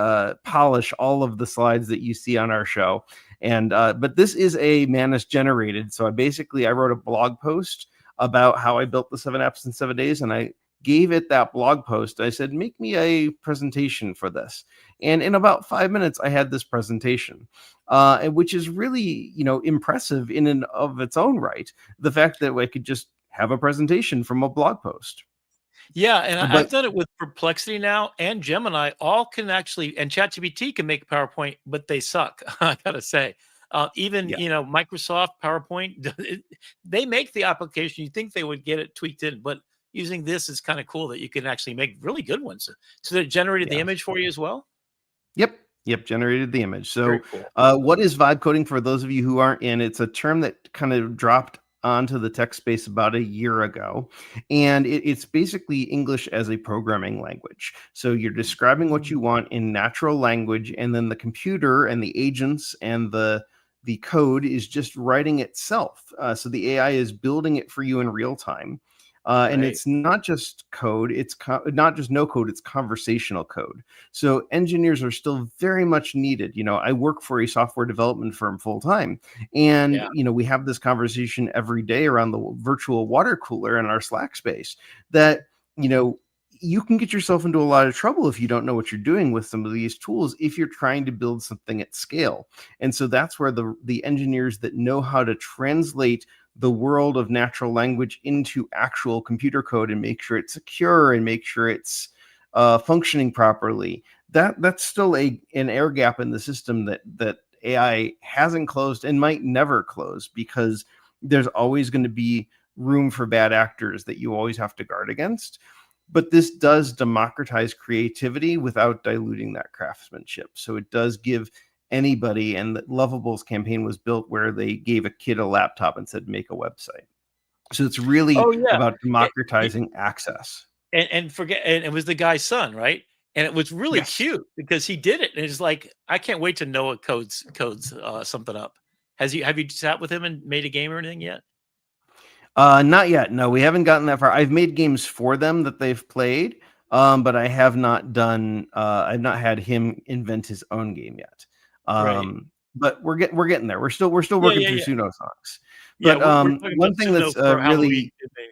polish all of the slides that you see on our show. And but this is a Manus generated. So I wrote a blog post about how I built the 7 apps in 7 days, and I gave it that blog post. I said, make me a presentation for this. And in about 5 minutes, I had this presentation. and which is really, impressive in and of its own right. The fact that I could just have a presentation from a blog post. Yeah, and I've But done it with Perplexity now and Gemini. All can actually, and ChatGPT can make PowerPoint, but they suck. I gotta say, even yeah, Microsoft PowerPoint, they make the application. You think they would get it tweaked in, but using this is kind of cool that you can actually make really good ones. So it generated the yeah. image for you as well. Yep, generated the image. Very So, cool. what is vibe coding for those of you who aren't in? It's a term that kind of dropped onto the tech space about a year ago, and it's basically English as a programming language. So you're describing what you want in natural language, and then the computer and the agents and the code is just writing itself. So the AI is building it for you in real time. And Right. it's not just code, it's not just no code, it's conversational code. So engineers are still very much needed. I work for a software development firm full time, and Yeah. we have this conversation every day around the virtual water cooler in our Slack space that you can get yourself into a lot of trouble if you don't know what you're doing with some of these tools if you're trying to build something at scale. And so that's where the engineers that know how to translate the world of natural language into actual computer code and make sure it's secure and make sure it's functioning properly. That's still an air gap in the system that AI hasn't closed and might never close, because there's always going to be room for bad actors that you always have to guard against. But this does democratize creativity without diluting that craftsmanship. So it does give anybody, and Lovable's campaign was built where they gave a kid a laptop and said, make a website. So it's really Oh yeah. about democratizing access. And forget, and it was the guy's son, right? And it was really Yes. cute because he did it. And it's like, I can't wait to know what codes something up. Have you sat with him and made a game or anything yet? Not yet. No, we haven't gotten that far. I've made games for them that they've played, but I have not done. I've not had him invent his own game yet. Right. But we're getting there. We're still Yeah, working yeah, through yeah. Pseudo-songs. Yeah, But we're talking one about thing Suno that's for Halloween, really maybe.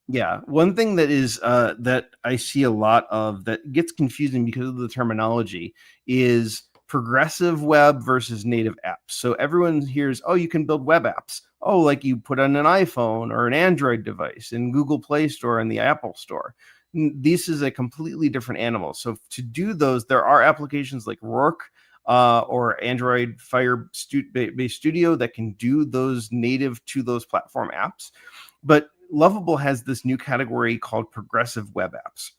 yeah, one thing that is that I see a lot of that gets confusing because of the terminology is progressive web versus native apps. So everyone hears, oh, you can build web apps. Oh, like you put on an iPhone or an Android device in Google Play Store and the Apple Store. This is a completely different animal. So to do those, there are applications like Rourke or Android Fire based Studio that can do those native to those platform apps. But Lovable has this new category called progressive web apps.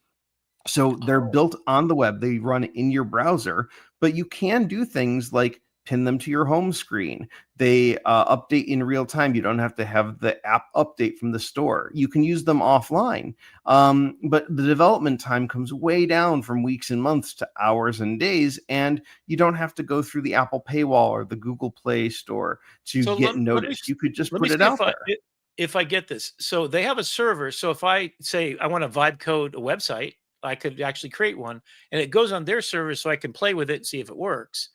So they're built on the web. They run in your browser, but you can do things like pin them to your home screen. They update in real time. You don't have to have the app update from the store. You can use them offline. But the development time comes way down from weeks and months to hours and days. And you don't have to go through the Apple paywall or the Google Play Store to So get noticed. You could just let me put it see out there. if I get this. So they have a server. So if I say I want to vibe code a website, I could actually create one, and it goes on their server so I can play with it and see if it works.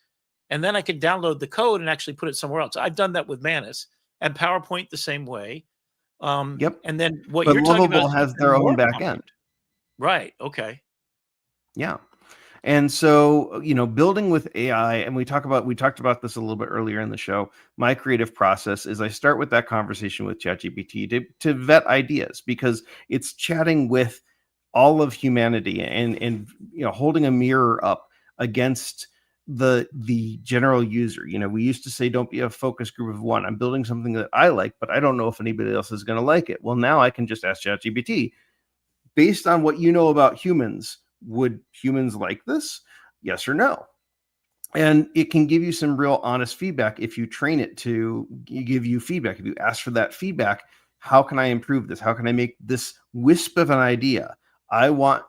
And then I can download the code and actually put it somewhere else. I've done that with Manus and PowerPoint the same way. Yep. And then what But you're talking about Lovable is has even their own more back complex. end. Right. Okay. Yeah. And so, building with AI, and we talked about this a little bit earlier in the show. My creative process is I start with that conversation with ChatGPT to vet ideas, because it's chatting with all of humanity and holding a mirror up against the general user. We used to say, don't be a focus group of one. I'm building something that I like, but I don't know if anybody else is going to like it. Well, now I can just ask ChatGPT, based on what you know about humans, would humans like this? Yes or no? And it can give you some real honest feedback if you train it to give you feedback. If you ask for that feedback, how can I improve this? How can I make this wisp of an idea?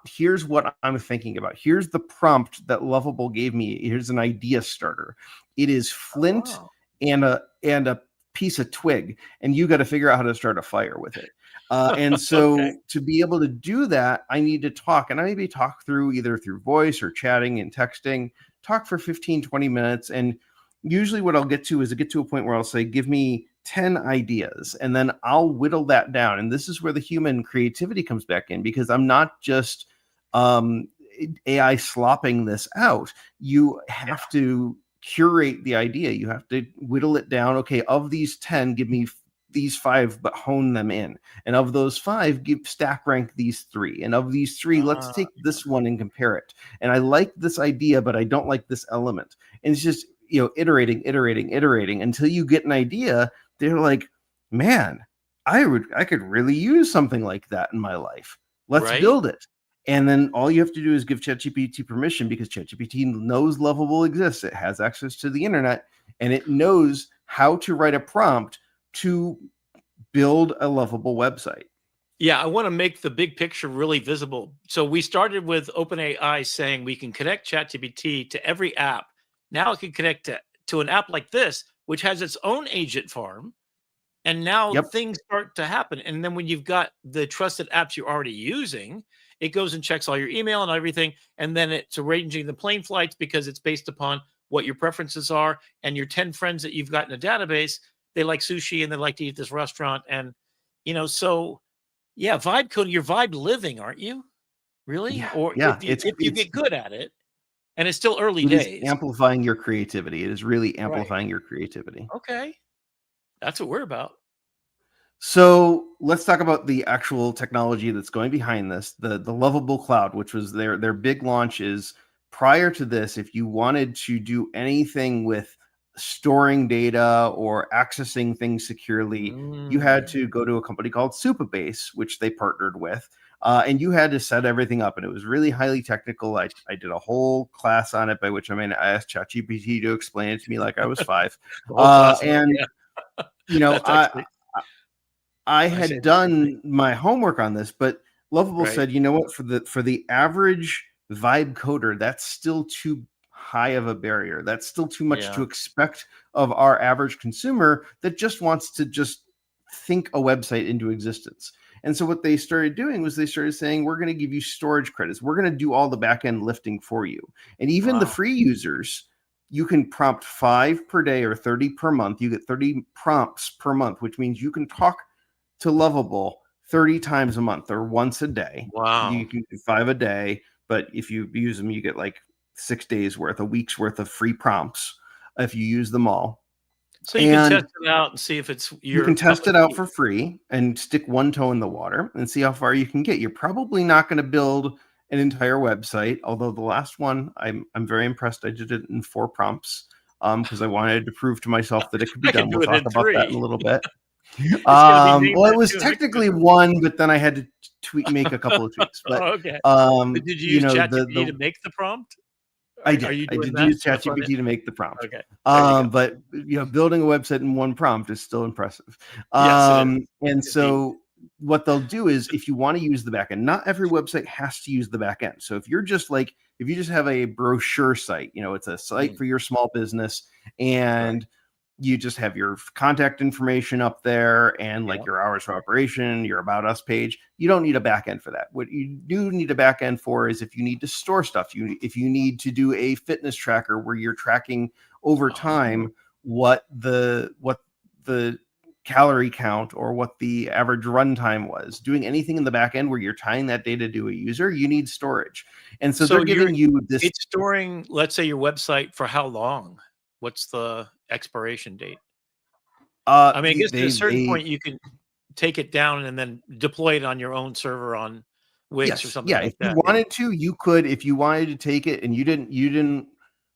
Here's what I'm thinking about. Here's the prompt that Lovable gave me. Here's an idea starter. It is flint Wow. and a piece of twig, and you got to figure out how to start a fire with it. And so Okay. to be able to do that, I need to talk, and I maybe talk through either through voice or chatting and texting, talk for 15, 20 minutes. And usually what I'll get to is I get to a point where I'll say, give me 10 ideas, and then I'll whittle that down. And this is where the human creativity comes back in, because I'm not just AI slopping this out. You have to curate the idea. You have to whittle it down. Okay, of these 10, give me these 5, but hone them in. And of those 5, stack rank these 3. And of these 3, let's take this one and compare it. And I like this idea, but I don't like this element. And it's just, iterating until you get an idea. They're like, man, I could really use something like that in my life. Let's build it. And then all you have to do is give ChatGPT permission, because ChatGPT knows Lovable exists. It has access to the internet, and it knows how to write a prompt to build a Lovable website. Yeah, I want to make the big picture really visible. So we started with OpenAI saying we can connect ChatGPT to every app. Now it can connect to an app like this, which has its own agent farm. And now things start to happen. And then when you've got the trusted apps you're already using, it goes and checks all your email and everything. And then it's arranging the plane flights because it's based upon what your preferences are. And your 10 friends that you've got in a database, they like sushi and they like to eat at this restaurant. And, so yeah, vibe coding, you're vibe living, aren't you? Really? Yeah, Or yeah. if you get good at it, and it's still early It days. is amplifying your creativity. It is really amplifying your creativity. Okay. That's what we're about. So let's talk about the actual technology that's going behind this. The Lovable Cloud, which was their big launch, is prior to this. If you wanted to do anything with storing data or accessing things securely, you had to go to a company called Supabase, which they partnered with. And you had to set everything up, and it was really highly technical. I did a whole class on it, by which I mean I asked ChatGPT to explain it to me like I was 5. I had done my homework on this, but Lovable said, you know what, for the average vibe coder, that's still too high of a barrier. That's still too much to expect of our average consumer that just wants to just think a website into existence. And so what they started doing was they started saying, we're going to give you storage credits. We're going to do all the back end lifting for you. And even the free users, you can prompt 5 per day or 30 per month. You get 30 prompts per month, which means you can talk to Lovable 30 times a month or once a day. Wow. You can do 5 a day, but if you use them, you get like 6 days worth, a week's worth of free prompts if you use them all. So you can test it out and see if it's you can test it out for free and stick one toe in the water and see how far you can get. You're probably not going to build an entire website, although the last one I'm very impressed. I did it in 4 prompts because I wanted to prove to myself that it could be done. We'll talk about that in a little bit. Well, it was technically 1, but then I had to make a couple of tweaks. But okay. But did you use ChatGPT to make the prompt? I did. I did use ChatGPT to make the prompt. Okay. But building a website in 1 prompt is still impressive. And so what they'll do is, if you want to use the backend, not every website has to use the backend. So if you're just like, if you just have a brochure site, it's a site for your small business, and you just have your contact information up there and like your hours of operation, your About Us page. You don't need a backend for that. What you do need a backend for is if you need to store stuff, if you need to do a fitness tracker where you're tracking over time what the calorie count or what the average runtime was. Doing anything in the back end where you're tying that data to a user, you need storage. And so they're giving you this. It's storing, let's say, your website for how long? What's the expiration date? I mean, I guess at a certain point you can take it down and then deploy it on your own server on Wix or something like that. If you wanted to, you could. If you wanted to take it and you didn't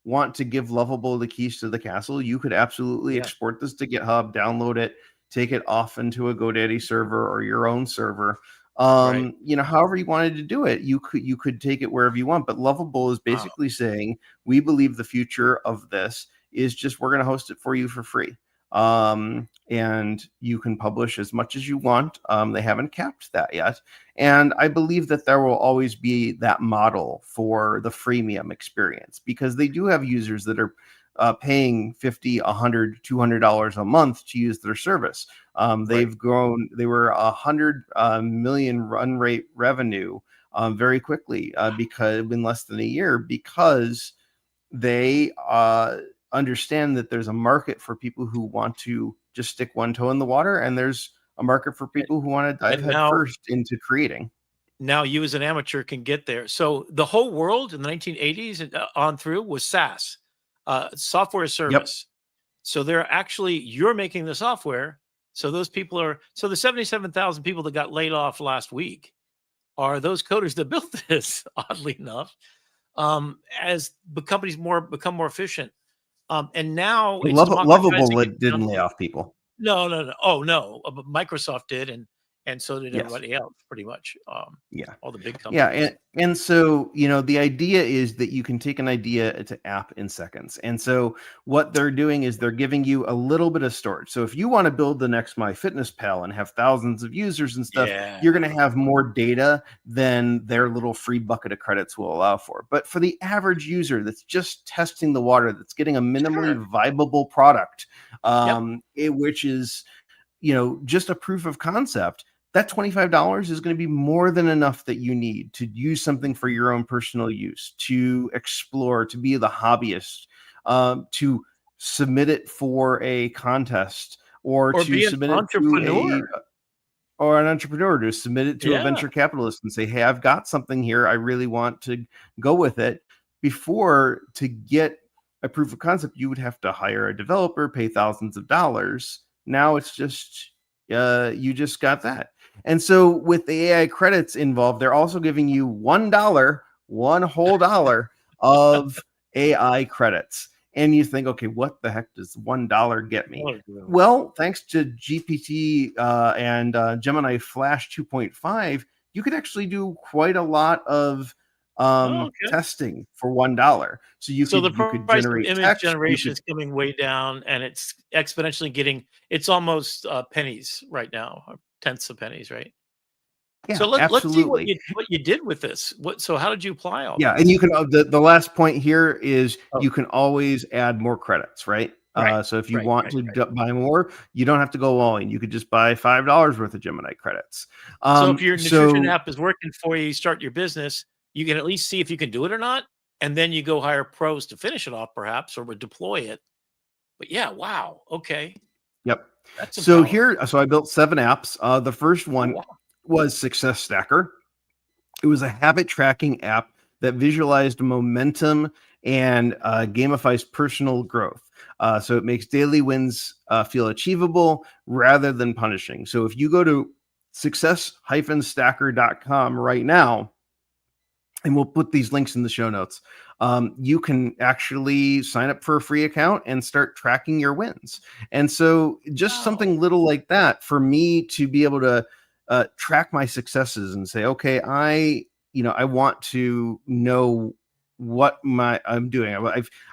want to give Lovable the keys to the castle, you could absolutely export this to GitHub, download it, take it off into a GoDaddy server or your own server. However you wanted to do it, you could take it wherever you want. But Lovable is basically saying, we believe the future of this is just, we're going to host it for you for free. And you can publish as much as you want. They haven't capped that yet. And I believe that there will always be that model for the freemium experience, because they do have users that are paying $50, $100, $200 a month to use their service. They've grown. They were 100 million run rate revenue very quickly because in less than a year, because they understand that there's a market for people who want to just stick one toe in the water, and there's a market for people who want to dive head first into creating. Now you as an amateur can get there. So the whole world in the 1980s and on through was SaaS. software as service. So they're actually, you're making the software. So those people are, so the 77,000 people that got laid off last week are those coders that built this, oddly enough, as the companies become more efficient. And now it's Lovable democratizing. didn't lay off people. No. Oh, no. But Microsoft did, and so did Yes. everybody else, pretty much. Yeah. All the big companies. Yeah, and so the idea is that you can take an idea to app in seconds. And so what they're doing is they're giving you a little bit of storage. So if you want to build the next MyFitnessPal and have thousands of users and stuff, you're going to have more data than their little free bucket of credits will allow for. But for the average user that's just testing the water, that's getting a minimally viable product, which is just a proof of concept, that $25 is going to be more than enough that you need to use something for your own personal use, to explore, to be the hobbyist, to submit it for a contest, or to be submit an it entrepreneur. or an entrepreneur, to submit it to a venture capitalist and say, hey, I've got something here. I really want to go with it. Before, to get a proof of concept, you would have to hire a developer, pay thousands of dollars. Now it's just, you just got that. And so with the AI credits involved, they're also giving you $1, one whole dollar of AI credits. And you think, okay, what the heck does $1 get me? Well, thanks to GPT and Gemini Flash 2.5, you could actually do quite a lot of testing for $1. So you could generate image text, generation is coming way down, and it's exponentially getting. It's almost pennies right now, or tenths of pennies, right? Yeah, so let's see what absolutely. you did with this. So how did you apply all? Yeah, this? and you can the last point here is you can always add more credits, right? So if you want to buy more, you don't have to go all in. You could just buy $5 worth of Gemini credits. So if your nutrition app is working for you, you start your business, you can at least see if you can do it or not, and then you go hire pros to finish it off, perhaps, or deploy it. But yeah, wow, okay. Yep. That's so empowering. I built 7 apps. The first one was Success Stacker. It was a habit tracking app that visualized momentum and gamifies personal growth. So it makes daily wins feel achievable rather than punishing. So if you go to success-stacker.com right now, and we'll put these links in the show notes, you can actually sign up for a free account and start tracking your wins. And so just something little like that for me to be able to track my successes and say, okay, I want to know what I'm doing.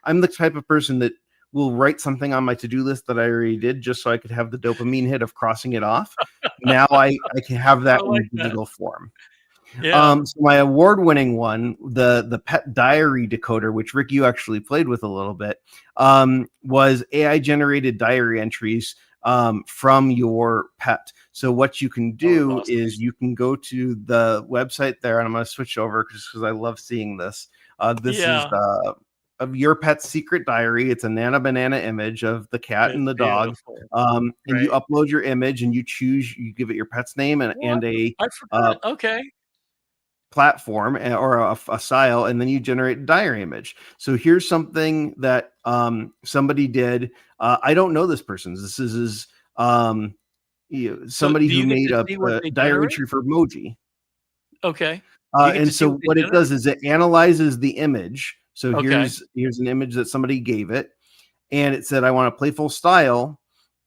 I'm the type of person that will write something on my to-do list that I already did just so I could have the dopamine hit of crossing it off. Now I can have that in digital form. So my award-winning one, the pet diary decoder, which Rick, you actually played with a little bit, was AI generated diary entries from your pet. So what you can do is you can go to the website there, and I'm going to switch over because I love seeing this. This is of your pet's secret diary. It's a Nana Banana image of the cat and the dog. And you upload your image and you give it your pet's name and a I forgot. platform or a style, and then you generate a diary image. So here's something that somebody did. I don't know this person. This is somebody who made a diary entry for emoji. Okay. And so what it does is it analyzes the image. So here's an image that somebody gave it, and it said, I want a playful style.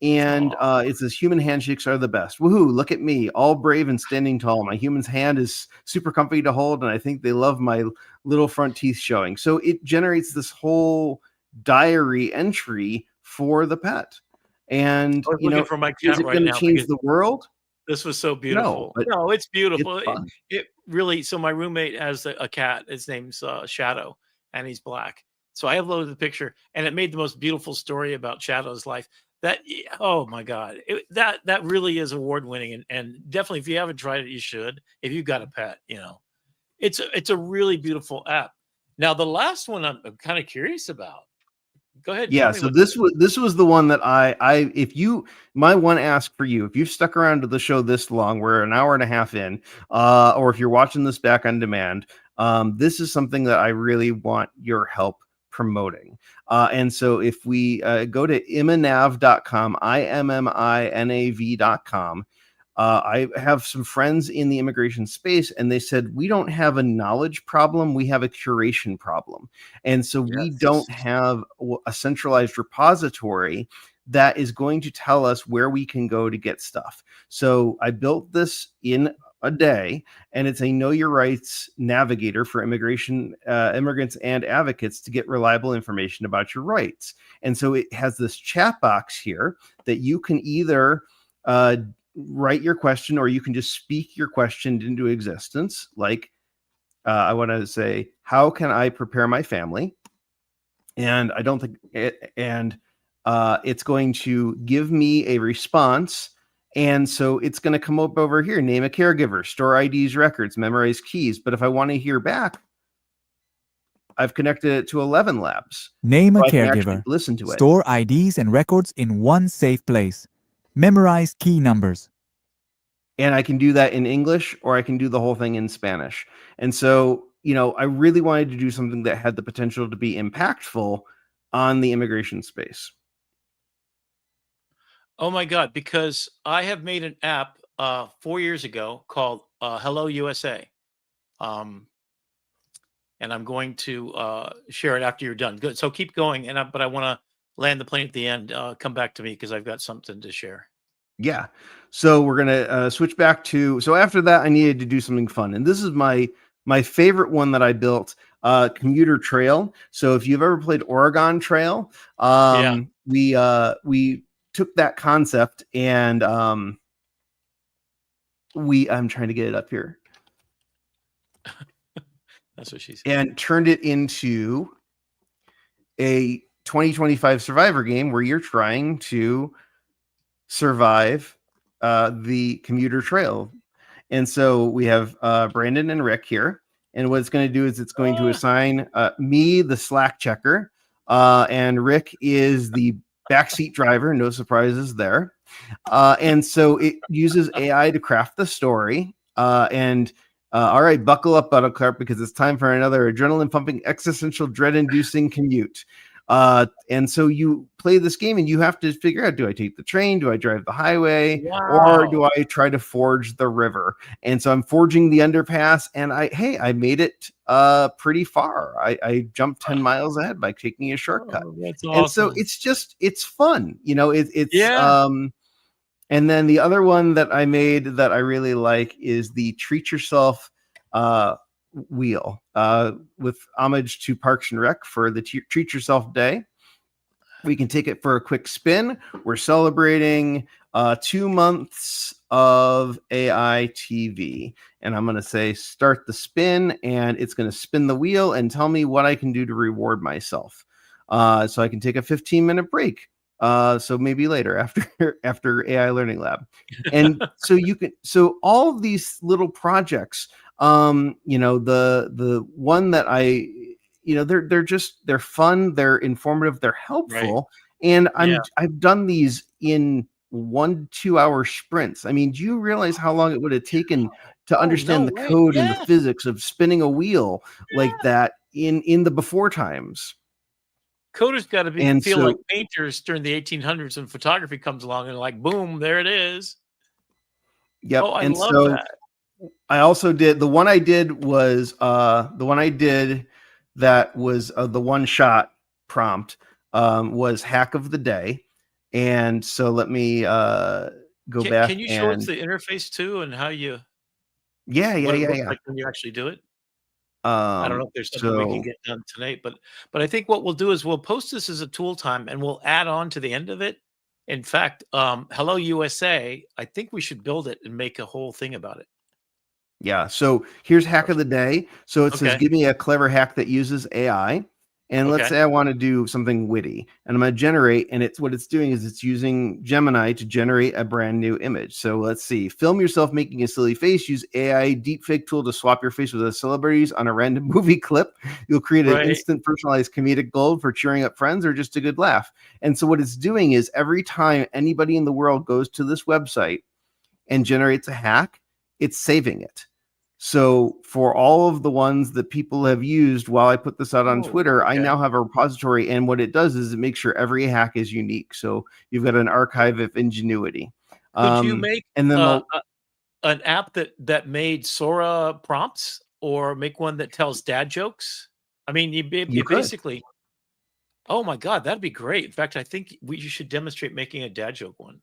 And it says, human handshakes are the best. Woohoo, look at me, all brave and standing tall. My human's hand is super comfy to hold, and I think they love my little front teeth showing. So it generates this whole diary entry for the pet. And, for my is cat it right going to now change the world? This was so beautiful. No, it's beautiful. It really, so my roommate has a cat. His name's Shadow, and he's black. So I uploaded the picture, and it made the most beautiful story about Shadow's life. That, oh my God, that really is award winning, and definitely if you haven't tried it, you should. If you've got a pet, it's a really beautiful app. Now the last one I'm kind of curious about. Go ahead. Yeah. So this was the one that my one ask for you, if you've stuck around to the show this long, we're an hour and a half in, or if you're watching this back on demand, this is something that I really want your help promoting. And so if we go to imminav.com, IMMINAV.com, I have some friends in the immigration space, and they said, we don't have a knowledge problem, we have a curation problem. And so we don't have a centralized repository that is going to tell us where we can go to get stuff. So I built this in a day, and it's a know your rights navigator for immigrants and advocates to get reliable information about your rights. And so it has this chat box here that you can either write your question, or you can just speak your question into existence. Like, I want to say, how can I prepare my family? And I don't think it, and it's going to give me a response. And so it's going to come up over here, name a caregiver, store IDs, records, memorize keys. But if I want to hear back, I've connected it to 11 labs. Name a so I can actually caregiver. Listen to it. Store IDs and records in one safe place. Memorize key numbers. And I can do that in English, or I can do the whole thing in Spanish. And so, I really wanted to do something that had the potential to be impactful on the immigration space. Oh my God, because I have made an app 4 years ago called Hello USA. And I'm going to share it after you're done. Good. So keep going. But I want to land the plane at the end. Come back to me because I've got something to share. Yeah. So we're going to switch back to, so after that, I needed to do something fun. And this is my favorite one that I built, Commuter Trail. So if you've ever played Oregon Trail, we took that concept and I'm trying to get it up here. That's what she said. And turned it into a 2025 Survivor game where you're trying to survive the commuter trail. And so we have Brandon and Rick here. And what it's going to do is it's going to assign me, the Slack checker, and Rick is the backseat driver. No surprises there. And so it uses AI to craft the story. All right, buckle up, Buttercup, because it's time for another adrenaline-pumping, existential, dread-inducing commute. And so you play this game and you have to figure out, do I take the train? Do I drive the highway? Or do I try to forge the river? And so I'm forging the underpass, and I made it pretty far. I jumped 10 miles ahead by taking a shortcut. That's awesome. And so it's fun. And then the other one that I made that I really like is the Treat Yourself wheel, with homage to Parks and Rec for the Treat Yourself Day. We can take it for a quick spin. We're celebrating 2 months of AITV. And I'm going to say start the spin, and it's going to spin the wheel and tell me what I can do to reward myself. So I can take a 15-minute break. So maybe later after AI Learning Lab. And so all of these little projects, the one that they're fun, they're informative, they're helpful. Right. And I've done these in 1-2 hour sprints. I mean, do you realize how long it would have taken to understand the code and the physics of spinning a wheel like that in the before times? Coders got to feel like painters during the 1800s, and photography comes along and like, boom, there it is. Yep. Oh, I love that. I also did the one I did that was the one shot prompt was hack of the day. And so let me go back. Can you show us the interface too, and how you? Yeah. Like when you actually do it. I don't know if there's something we can get done tonight, but I think what we'll do is we'll post this as a tool time, and we'll add on to the end of it. In fact, Hello USA, I think we should build it and make a whole thing about it. Yeah. So here's hack of the day. So it says, give me a clever hack that uses AI. And let's say I want to do something witty, and I'm going to generate, and what it's doing is it's using Gemini to generate a brand new image. So let's see, film yourself making a silly face, use AI deepfake tool to swap your face with a celebrities on a random movie clip. You'll create an instant personalized comedic gold for cheering up friends or just a good laugh. And so what it's doing is every time anybody in the world goes to this website and generates a hack, it's saving it. So for all of the ones that people have used while I put this out on Oh, Twitter, I okay. now have a repository. And what it does is it makes sure every hack is unique. So you've got an archive of ingenuity. Could you make and then an app that made Sora prompts, or make one that tells dad jokes? I mean, you could. basically. Oh my God, that'd be great. In fact, I think you should demonstrate making a dad joke one.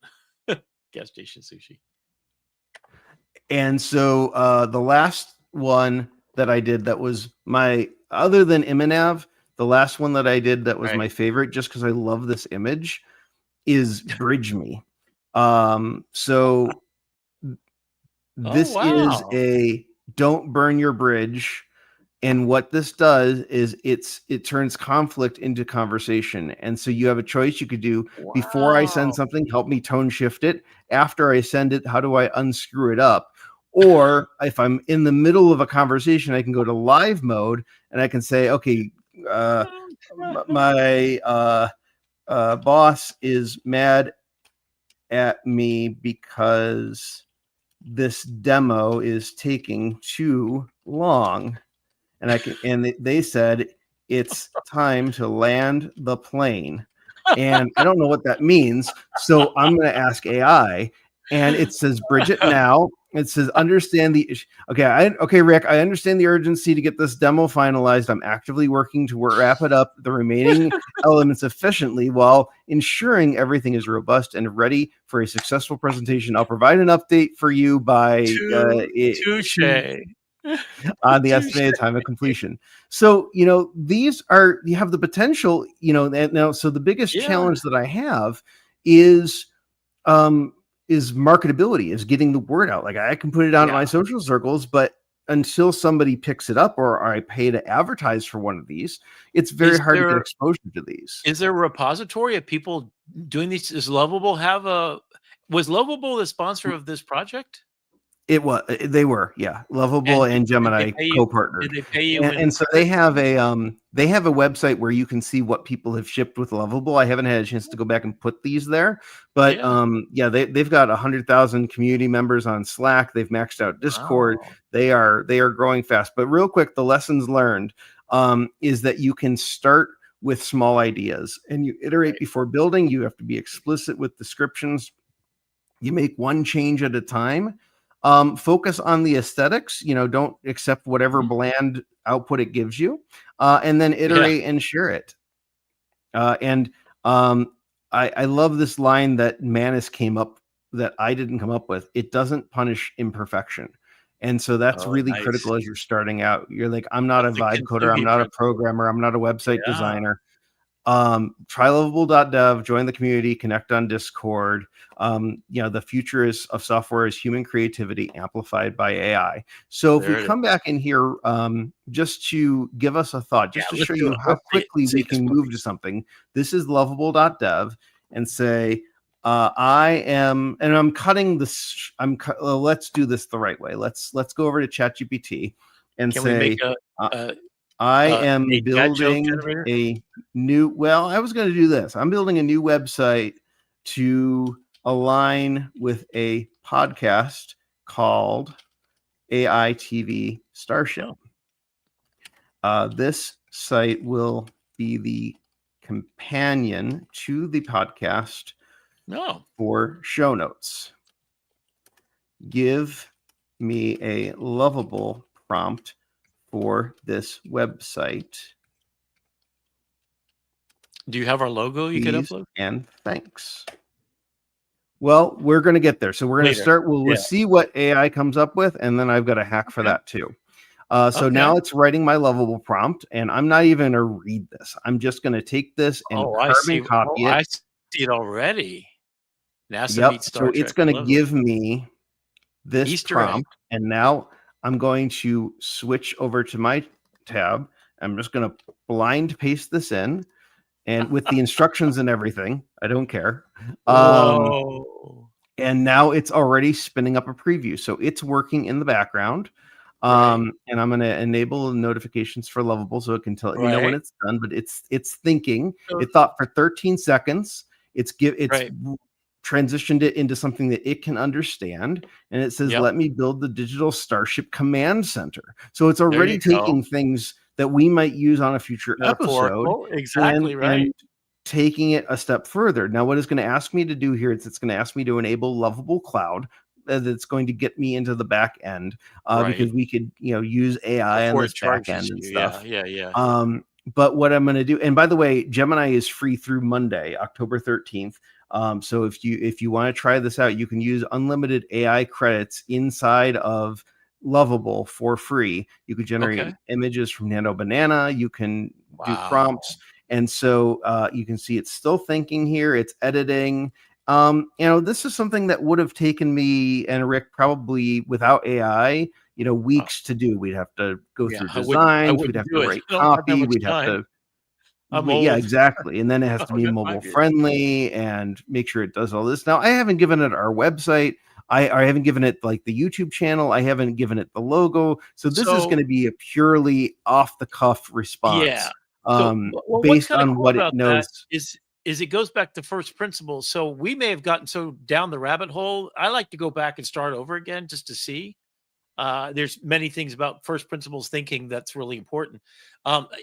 Gas station sushi. And so the last one that I did that was other than Iminav, the last one that I did that was Right. my favorite, just because I love this image, is Bridge Me. So this is wow. a don't burn your bridge. And what this does is it turns conflict into conversation. And so you have a choice. You could do, before I send Wow. something, help me tone shift it. After I send it, how do I unscrew it up? Or if I'm in the middle of a conversation, I can go to live mode and I can say, okay, my boss is mad at me because this demo is taking too long. And they said it's time to land the plane. And I don't know what that means. So I'm going to ask AI, and it says, Bridget, now it says, understand the issue. Okay, Rick, I understand the urgency to get this demo finalized. I'm actively working to wrap it up, the remaining elements efficiently, while ensuring everything is robust and ready for a successful presentation. I'll provide an update for you by Touche. on the estimated time of completion. So, these you have the potential, now, so the biggest challenge that I have is marketability, is getting the word out. Like, I can put it out in my social circles, but until somebody picks it up or I pay to advertise for one of these, it's very hard to get exposure to these. Is there a repository of people doing these? Was Lovable the sponsor of this project? They were, yeah. Lovable and Gemini co-partnered. Did they pay you? And so they have a website where you can see what people have shipped with Lovable. I haven't had a chance to go back and put these there, but they've got 100,000 community members on Slack. They've maxed out Discord. Wow. They are growing fast. But real quick, the lessons learned is that you can start with small ideas and you iterate before building. You have to be explicit with descriptions. You make one change at a time. Focus on the aesthetics, don't accept whatever bland output it gives you, and then iterate and share it. I love this line that Manus came up that I didn't come up with. It doesn't punish imperfection. And so that's really critical as you're starting out. You're like, I'm not a vibe coder. I'm not a programmer. I'm not a website designer. Try lovable.dev, join the community, connect on Discord. The future of software is human creativity amplified by AI. So if we come back in here, just to give us a thought, just to show you how quickly we can move to something, this is lovable.dev, and say, I'm cutting this. Let's do this the right way. Let's go over to ChatGPT and say, I am building a new, I was going to do this. I'm building a new website to align with a podcast called AITV Starship. This site will be the companion to the podcast for show notes. Give me a Lovable prompt for this website. Do you have our logo you could upload? And thanks. Well, we're going to get there. So we're going to start. We'll see what AI comes up with, and then I've got a hack for that too. So now it's writing my Lovable prompt, and I'm not even going to read this. I'm just going to take this and carbon copy it. I see it already. NASA meets Star Trek. So it's going to give me this Easter prompt, and now I'm going to switch over to my tab. I'm just going to blind paste this in, and with the instructions and everything. I don't care. And now it's already spinning up a preview. So it's working in the background. And I'm going to enable notifications for Lovable so it can tell you know when it's done, but it's thinking. It thought for 13 seconds. It's transitioned it into something that it can understand, and it says, Yep. let me build the digital Starship command center. So it's There already you go. taking things that we might use on a future episode Metaphorical. Exactly right. and taking it a step further. Now, what it's going to ask me to do here is it's going to ask me to enable Lovable Cloud. That's going to get me into the back end because Right. we could, use AI on Before this it back charges end and you. stuff. Yeah. But what I'm going to do, and by the way, Gemini is free through Monday, October 13th. So if you want to try this out, you can use unlimited AI credits inside of Lovable for free. You can generate Okay. images from Nano Banana. You can do Wow. prompts. And so you can see it's still thinking here. It's editing. This is something that would have taken me and Rick probably without AI, weeks to do. We'd have to go Yeah, through I designs. We'd wouldn't have do to it. write I don't have that copy. much We'd have time. to I'm yeah, old. exactly. And then it has to I've be got mobile 5 years. friendly and make sure it does all this. Now, I haven't given it our website. I haven't given it like the YouTube channel. I haven't given it the logo. So this is going to be a purely off the cuff response. Yeah. So, well, what's based kind of on cool what it about knows. that is it goes back to first principles. So we may have gotten so down the rabbit hole. I like to go back and start over again just to see. There's many things about first principles thinking that's really important.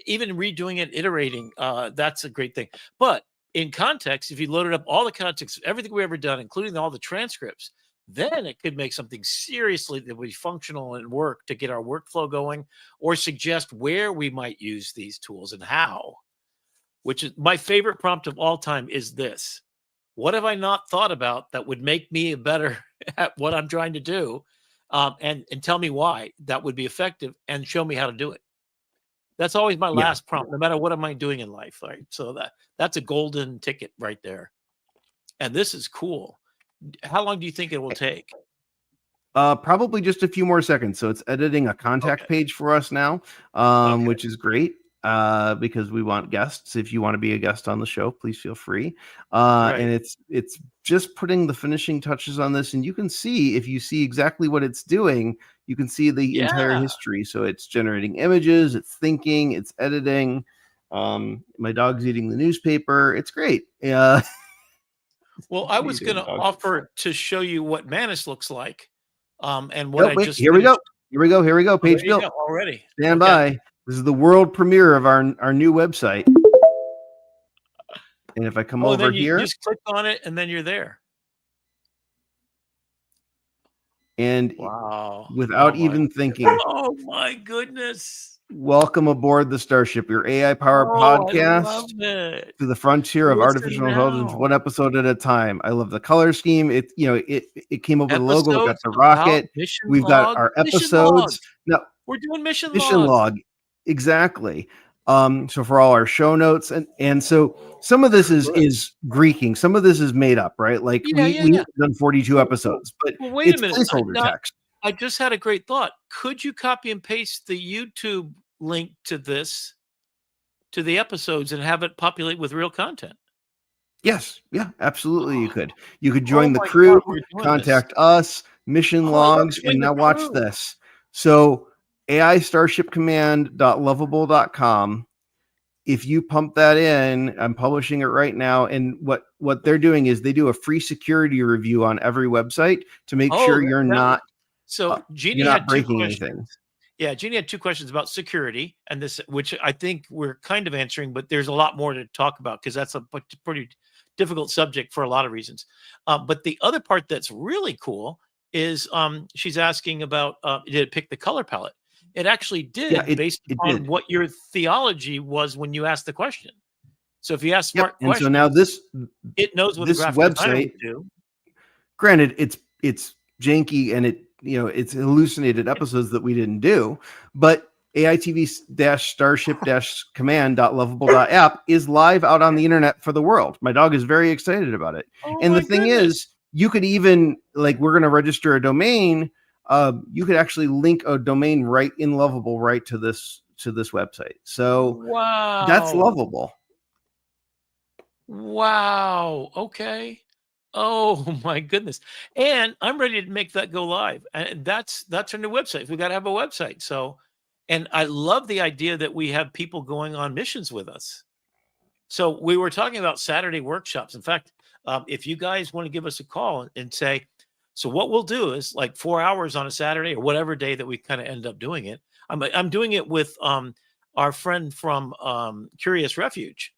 Even redoing it, iterating, that's a great thing. But in context, if you loaded up all the context, everything we've ever done, including all the transcripts, then it could make something seriously that would be functional and work to get our workflow going, or suggest where we might use these tools and how. Which is my favorite prompt of all time is this: what have I not thought about that would make me better at what I'm trying to do? And tell me why that would be effective and show me how to do it. That's always my Yeah. last prompt, no matter what am I doing in life. Right. So that's a golden ticket right there. And this is cool. How long do you think it will take? Probably just a few more seconds. So it's editing a contact page for us now, which is great because we want guests. If you want to be a guest on the show, please feel free. And it's just putting the finishing touches on this, and you can see, if you see exactly what it's doing, you can see the entire history. So it's generating images, it's thinking, it's editing. My dog's eating the newspaper. It's great. Yeah. Well, I was going to offer to show you what Manus looks like. And what Nope, I wait, just here we go. finished. Here we go. Here we go. Oh, there Page you built go, already. Stand Okay. by. This is the world premiere of our new website. And if I come over then you here, just click on it and then you're there. and Wow. without Oh my- even thinking, Oh my goodness. welcome aboard the Starship, your AI powered Oh, I podcast love it. to the frontier of Listen artificial intelligence, now. one episode at a time. I love the color scheme. It came up with a logo. We got Episodes the about rocket. mission We've got log. our Mission episodes. log. No, We're doing mission mission log. log. Exactly. So for all our show notes, and so some of this is Greeking, some of this is made up, right? Like we have done 42 episodes, but Well, wait a it's minute. placeholder text. I just had a great thought. Could you copy and paste the YouTube link to this, to the episodes, and have it populate with real content? Yes, yeah, absolutely. You could join the my crew, God, we're doing contact us, mission Oh, I love logs, joining and the now watch crew. this. So AI Starship Command.lovable.com. If you pump that in, I'm publishing it right now. And what they're doing is they do a free security review on every website to make sure you're not So Jeannie you're not had two breaking questions. anything. Yeah, Jeannie had two questions about security, and this, which I think we're kind of answering, but there's a lot more to talk about because that's a pretty difficult subject for a lot of reasons. But the other part that's really cool is she's asking about did it pick the color palette? It actually did, based on what your theology was when you asked the question. So if you ask smart And questions, so now it knows what this the graphic designer website would do. Granted, it's janky and it's hallucinated episodes that we didn't do, but AITV-Starship-Command.lovable.app is live out on the internet for the world. My dog is very excited about it. And the thing is, you could even, like, we're going to register a domain. You could actually link a domain right in Lovable right to this website. So that's Lovable. Wow. Okay. Oh my goodness. And I'm ready to make that go live. And that's our new website. We got to have a website. So, and I love the idea that we have people going on missions with us. So we were talking about Saturday workshops. In fact, if you guys want to give us a call and say, so what we'll do is like 4 hours on a Saturday or whatever day that we kind of end up doing it. I'm doing it with our friend from Curious Refuge.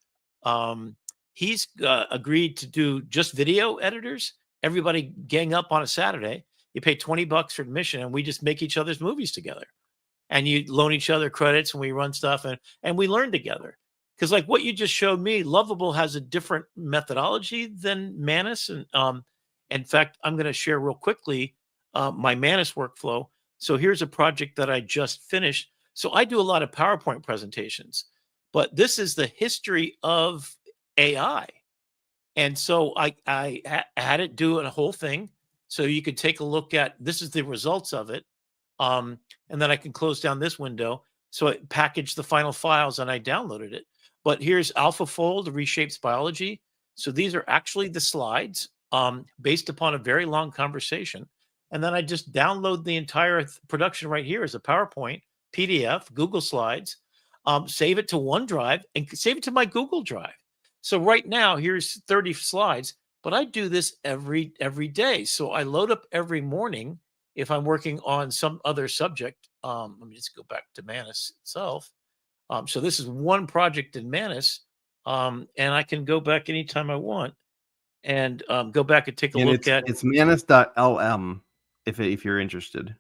He's agreed to do just video editors. Everybody gang up on a Saturday. You pay $20 for admission, and we just make each other's movies together. And you loan each other credits, and we run stuff, and we learn together. Because like what you just showed me, Lovable has a different methodology than Manus. And in fact, I'm going to share real quickly my Manus workflow. So here's a project that I just finished. So I do a lot of PowerPoint presentations, but this is the history of AI. And so I had it do a whole thing. So you could take a look at, this is the results of it. And then I can close down this window. So it packaged the final files and I downloaded it. But here's AlphaFold, Reshapes Biology. So these are actually the slides based upon a very long conversation. And then I just download the entire production right here as a PowerPoint, PDF, Google Slides, save it to OneDrive and save it to my Google Drive. So right now, here's 30 slides, but I do this every day. So I load up every morning if I'm working on some other subject. Let me just go back to Manus itself. So this is one project in Manus, and I can go back anytime I want and go back and take a look at. It's manus.lm if you're interested.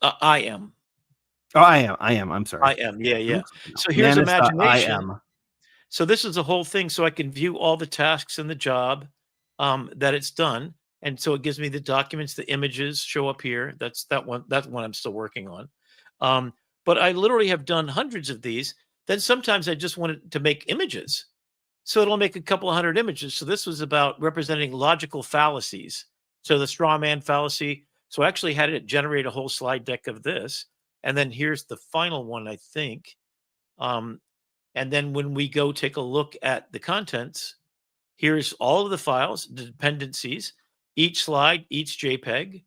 I am. Oh, I am. I'm sorry. I am. Yeah. So here's imagination. Manus.im. So this is the whole thing. So I can view all the tasks in the job that it's done. And so it gives me the documents, the images show up here. That's one I'm still working on. But I literally have done hundreds of these. Then sometimes I just wanted to make images. So it'll make a couple of hundred images. So this was about representing logical fallacies. So the straw man fallacy. So I actually had it generate a whole slide deck of this. And then here's the final one, I think. And then when we go take a look at the contents, here's all of the files, the dependencies, each slide, each JPEG,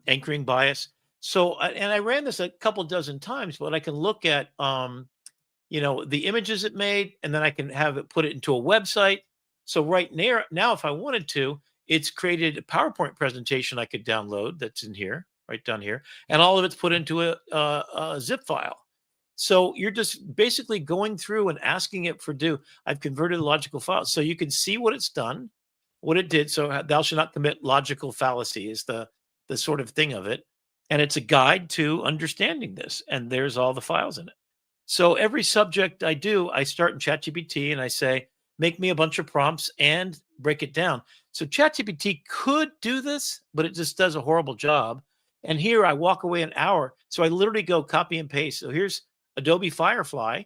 anchoring bias. So, and I ran this a couple dozen times, but I can look at, the images it made, and then I can have it put it into a website. So right now, if I wanted to, it's created a PowerPoint presentation I could download that's in here, right down here, and all of it's put into a zip file. So you're just basically going through and asking it for I've converted logical files. So you can see what it's done, what it did. So thou shalt not commit logical fallacy is the sort of thing of it. And it's a guide to understanding this. And there's all the files in it. So every subject I do, I start in ChatGPT and I say, make me a bunch of prompts and break it down. So ChatGPT could do this, but it just does a horrible job. And here I walk away an hour. So I literally go copy and paste. So here's Adobe Firefly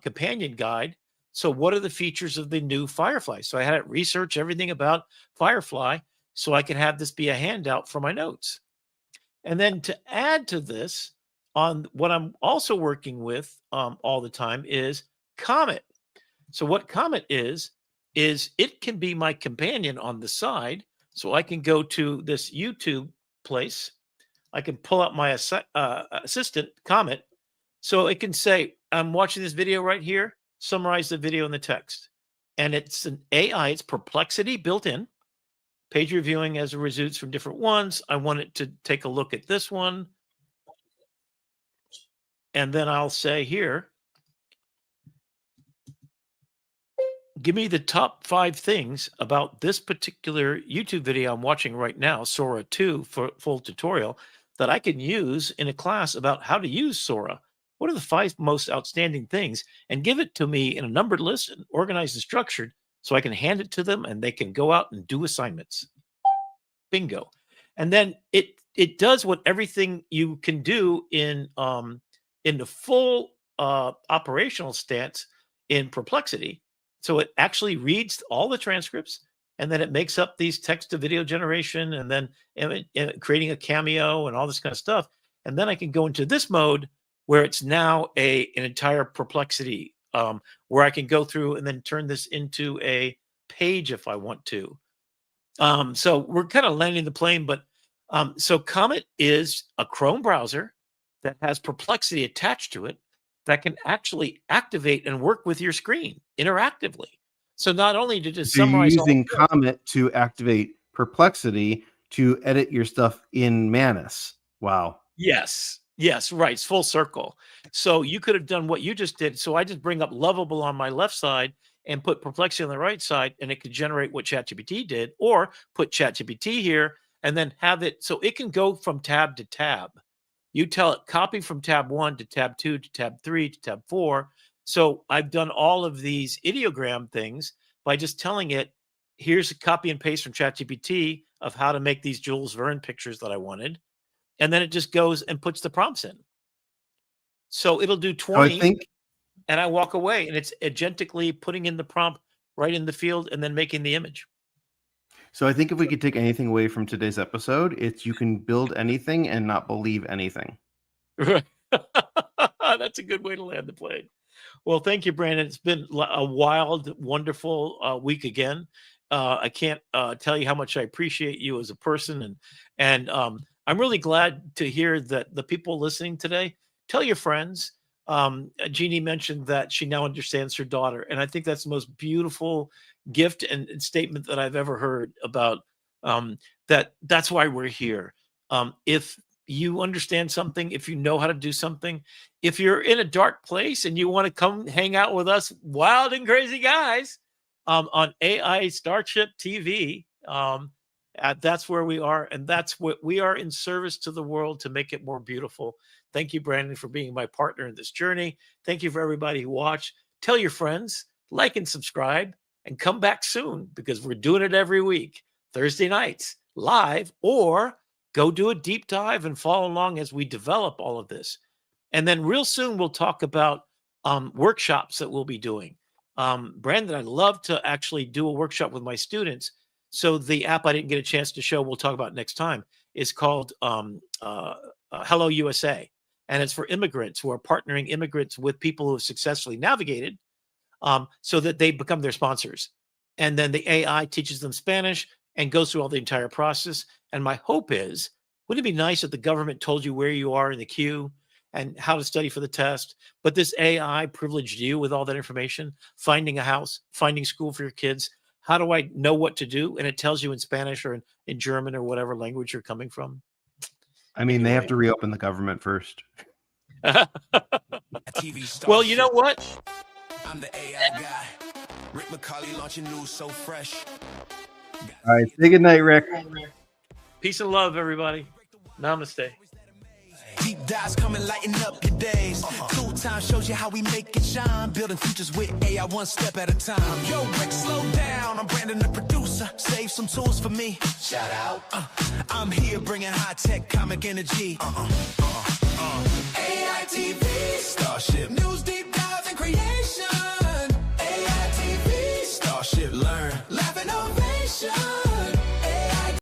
companion guide. So what are the features of the new Firefly? So I had it research everything about Firefly so I could have this be a handout for my notes. And then to add to this, on what I'm also working with all the time is Comet. So what Comet is it can be my companion on the side. So I can go to this YouTube place. I can pull out my assistant, Comet. So it can say, I'm watching this video right here, summarize the video in the text. And it's an AI, it's Perplexity built in. Page reviewing as a results from different ones. I want it to take a look at this one. And then I'll say here, give me the top 5 things about this particular YouTube video I'm watching right now, Sora 2 for full tutorial, that I can use in a class about how to use Sora. What are the 5 most outstanding things? And give it to me in a numbered list and organized and structured so I can hand it to them and they can go out and do assignments. Bingo. And then it does what everything you can do in the full operational stance in Perplexity. So it actually reads all the transcripts and then it makes up these text to video generation and then creating a cameo and all this kind of stuff. And then I can go into this mode where it's now an entire Perplexity, where I can go through and then turn this into a page if I want to. So we're kind of landing the plane, but so Comet is a Chrome browser that has Perplexity attached to it that can actually activate and work with your screen interactively. So not only did it So you're summarize using Comet to activate Perplexity to edit your stuff in Manus. Wow. Yes. Yes, right. It's full circle. So you could have done what you just did. So I just bring up Lovable on my left side and put Perplexity on the right side, and it could generate what ChatGPT did, or put ChatGPT here and then have it so it can go from tab to tab. You tell it copy from tab 1 to tab 2 to tab 3 to tab 4. So I've done all of these ideogram things by just telling it, here's a copy and paste from ChatGPT of how to make these Jules Verne pictures that I wanted. And then it just goes and puts the prompts in. So it'll do 20 and I walk away, and it's agentically putting in the prompt right in the field and then making the image. So I think if we could take anything away from today's episode, it's you can build anything and not believe anything. That's a good way to land the plane. Well, thank you, Brandon. It's been a wild, wonderful week again. I can't tell you how much I appreciate you as a person, and I'm really glad to hear that the people listening today, tell your friends. Jeannie mentioned that she now understands her daughter, and I think that's the most beautiful gift and statement that I've ever heard about that's why we're here. If you understand something, if you know how to do something, if you're in a dark place and you want to come hang out with us wild and crazy guys on AI Starship TV, that's where we are, and that's what we are, in service to the world to make it more beautiful. Thank you, Brandon, for being my partner in this journey. Thank you for everybody who watched. Tell your friends, like and subscribe, and come back soon, because we're doing it every week, Thursday nights, live, or go do a deep dive and follow along as we develop all of this. And then real soon, we'll talk about workshops that we'll be doing. Brandon, I'd love to actually do a workshop with my students. So the app I didn't get a chance to show, we'll talk about next time, is called Hello USA. And it's for immigrants who are partnering immigrants with people who have successfully navigated so that they become their sponsors. And then the AI teaches them Spanish and goes through all the entire process. And my hope is, wouldn't it be nice if the government told you where you are in the queue and how to study for the test, but this AI privileged you with all that information, finding a house, finding school for your kids. How do I know what to do? And it tells you in Spanish or in German or whatever language you're coming from. I mean, they have to reopen the government first. Well, you know what? I'm the AI guy. Rick McCauley launching news so fresh. All right, say goodnight, Rick. Peace and love, everybody. Namaste. Deep dives coming, lighten up your days. Cool time shows you how we make it shine. Building futures with AI one step at a time. Yo, Rick, slow down. I'm Brandon, the producer. Save some tools for me. Shout out. I'm here bringing high-tech comic energy. AITV Starship. News deep.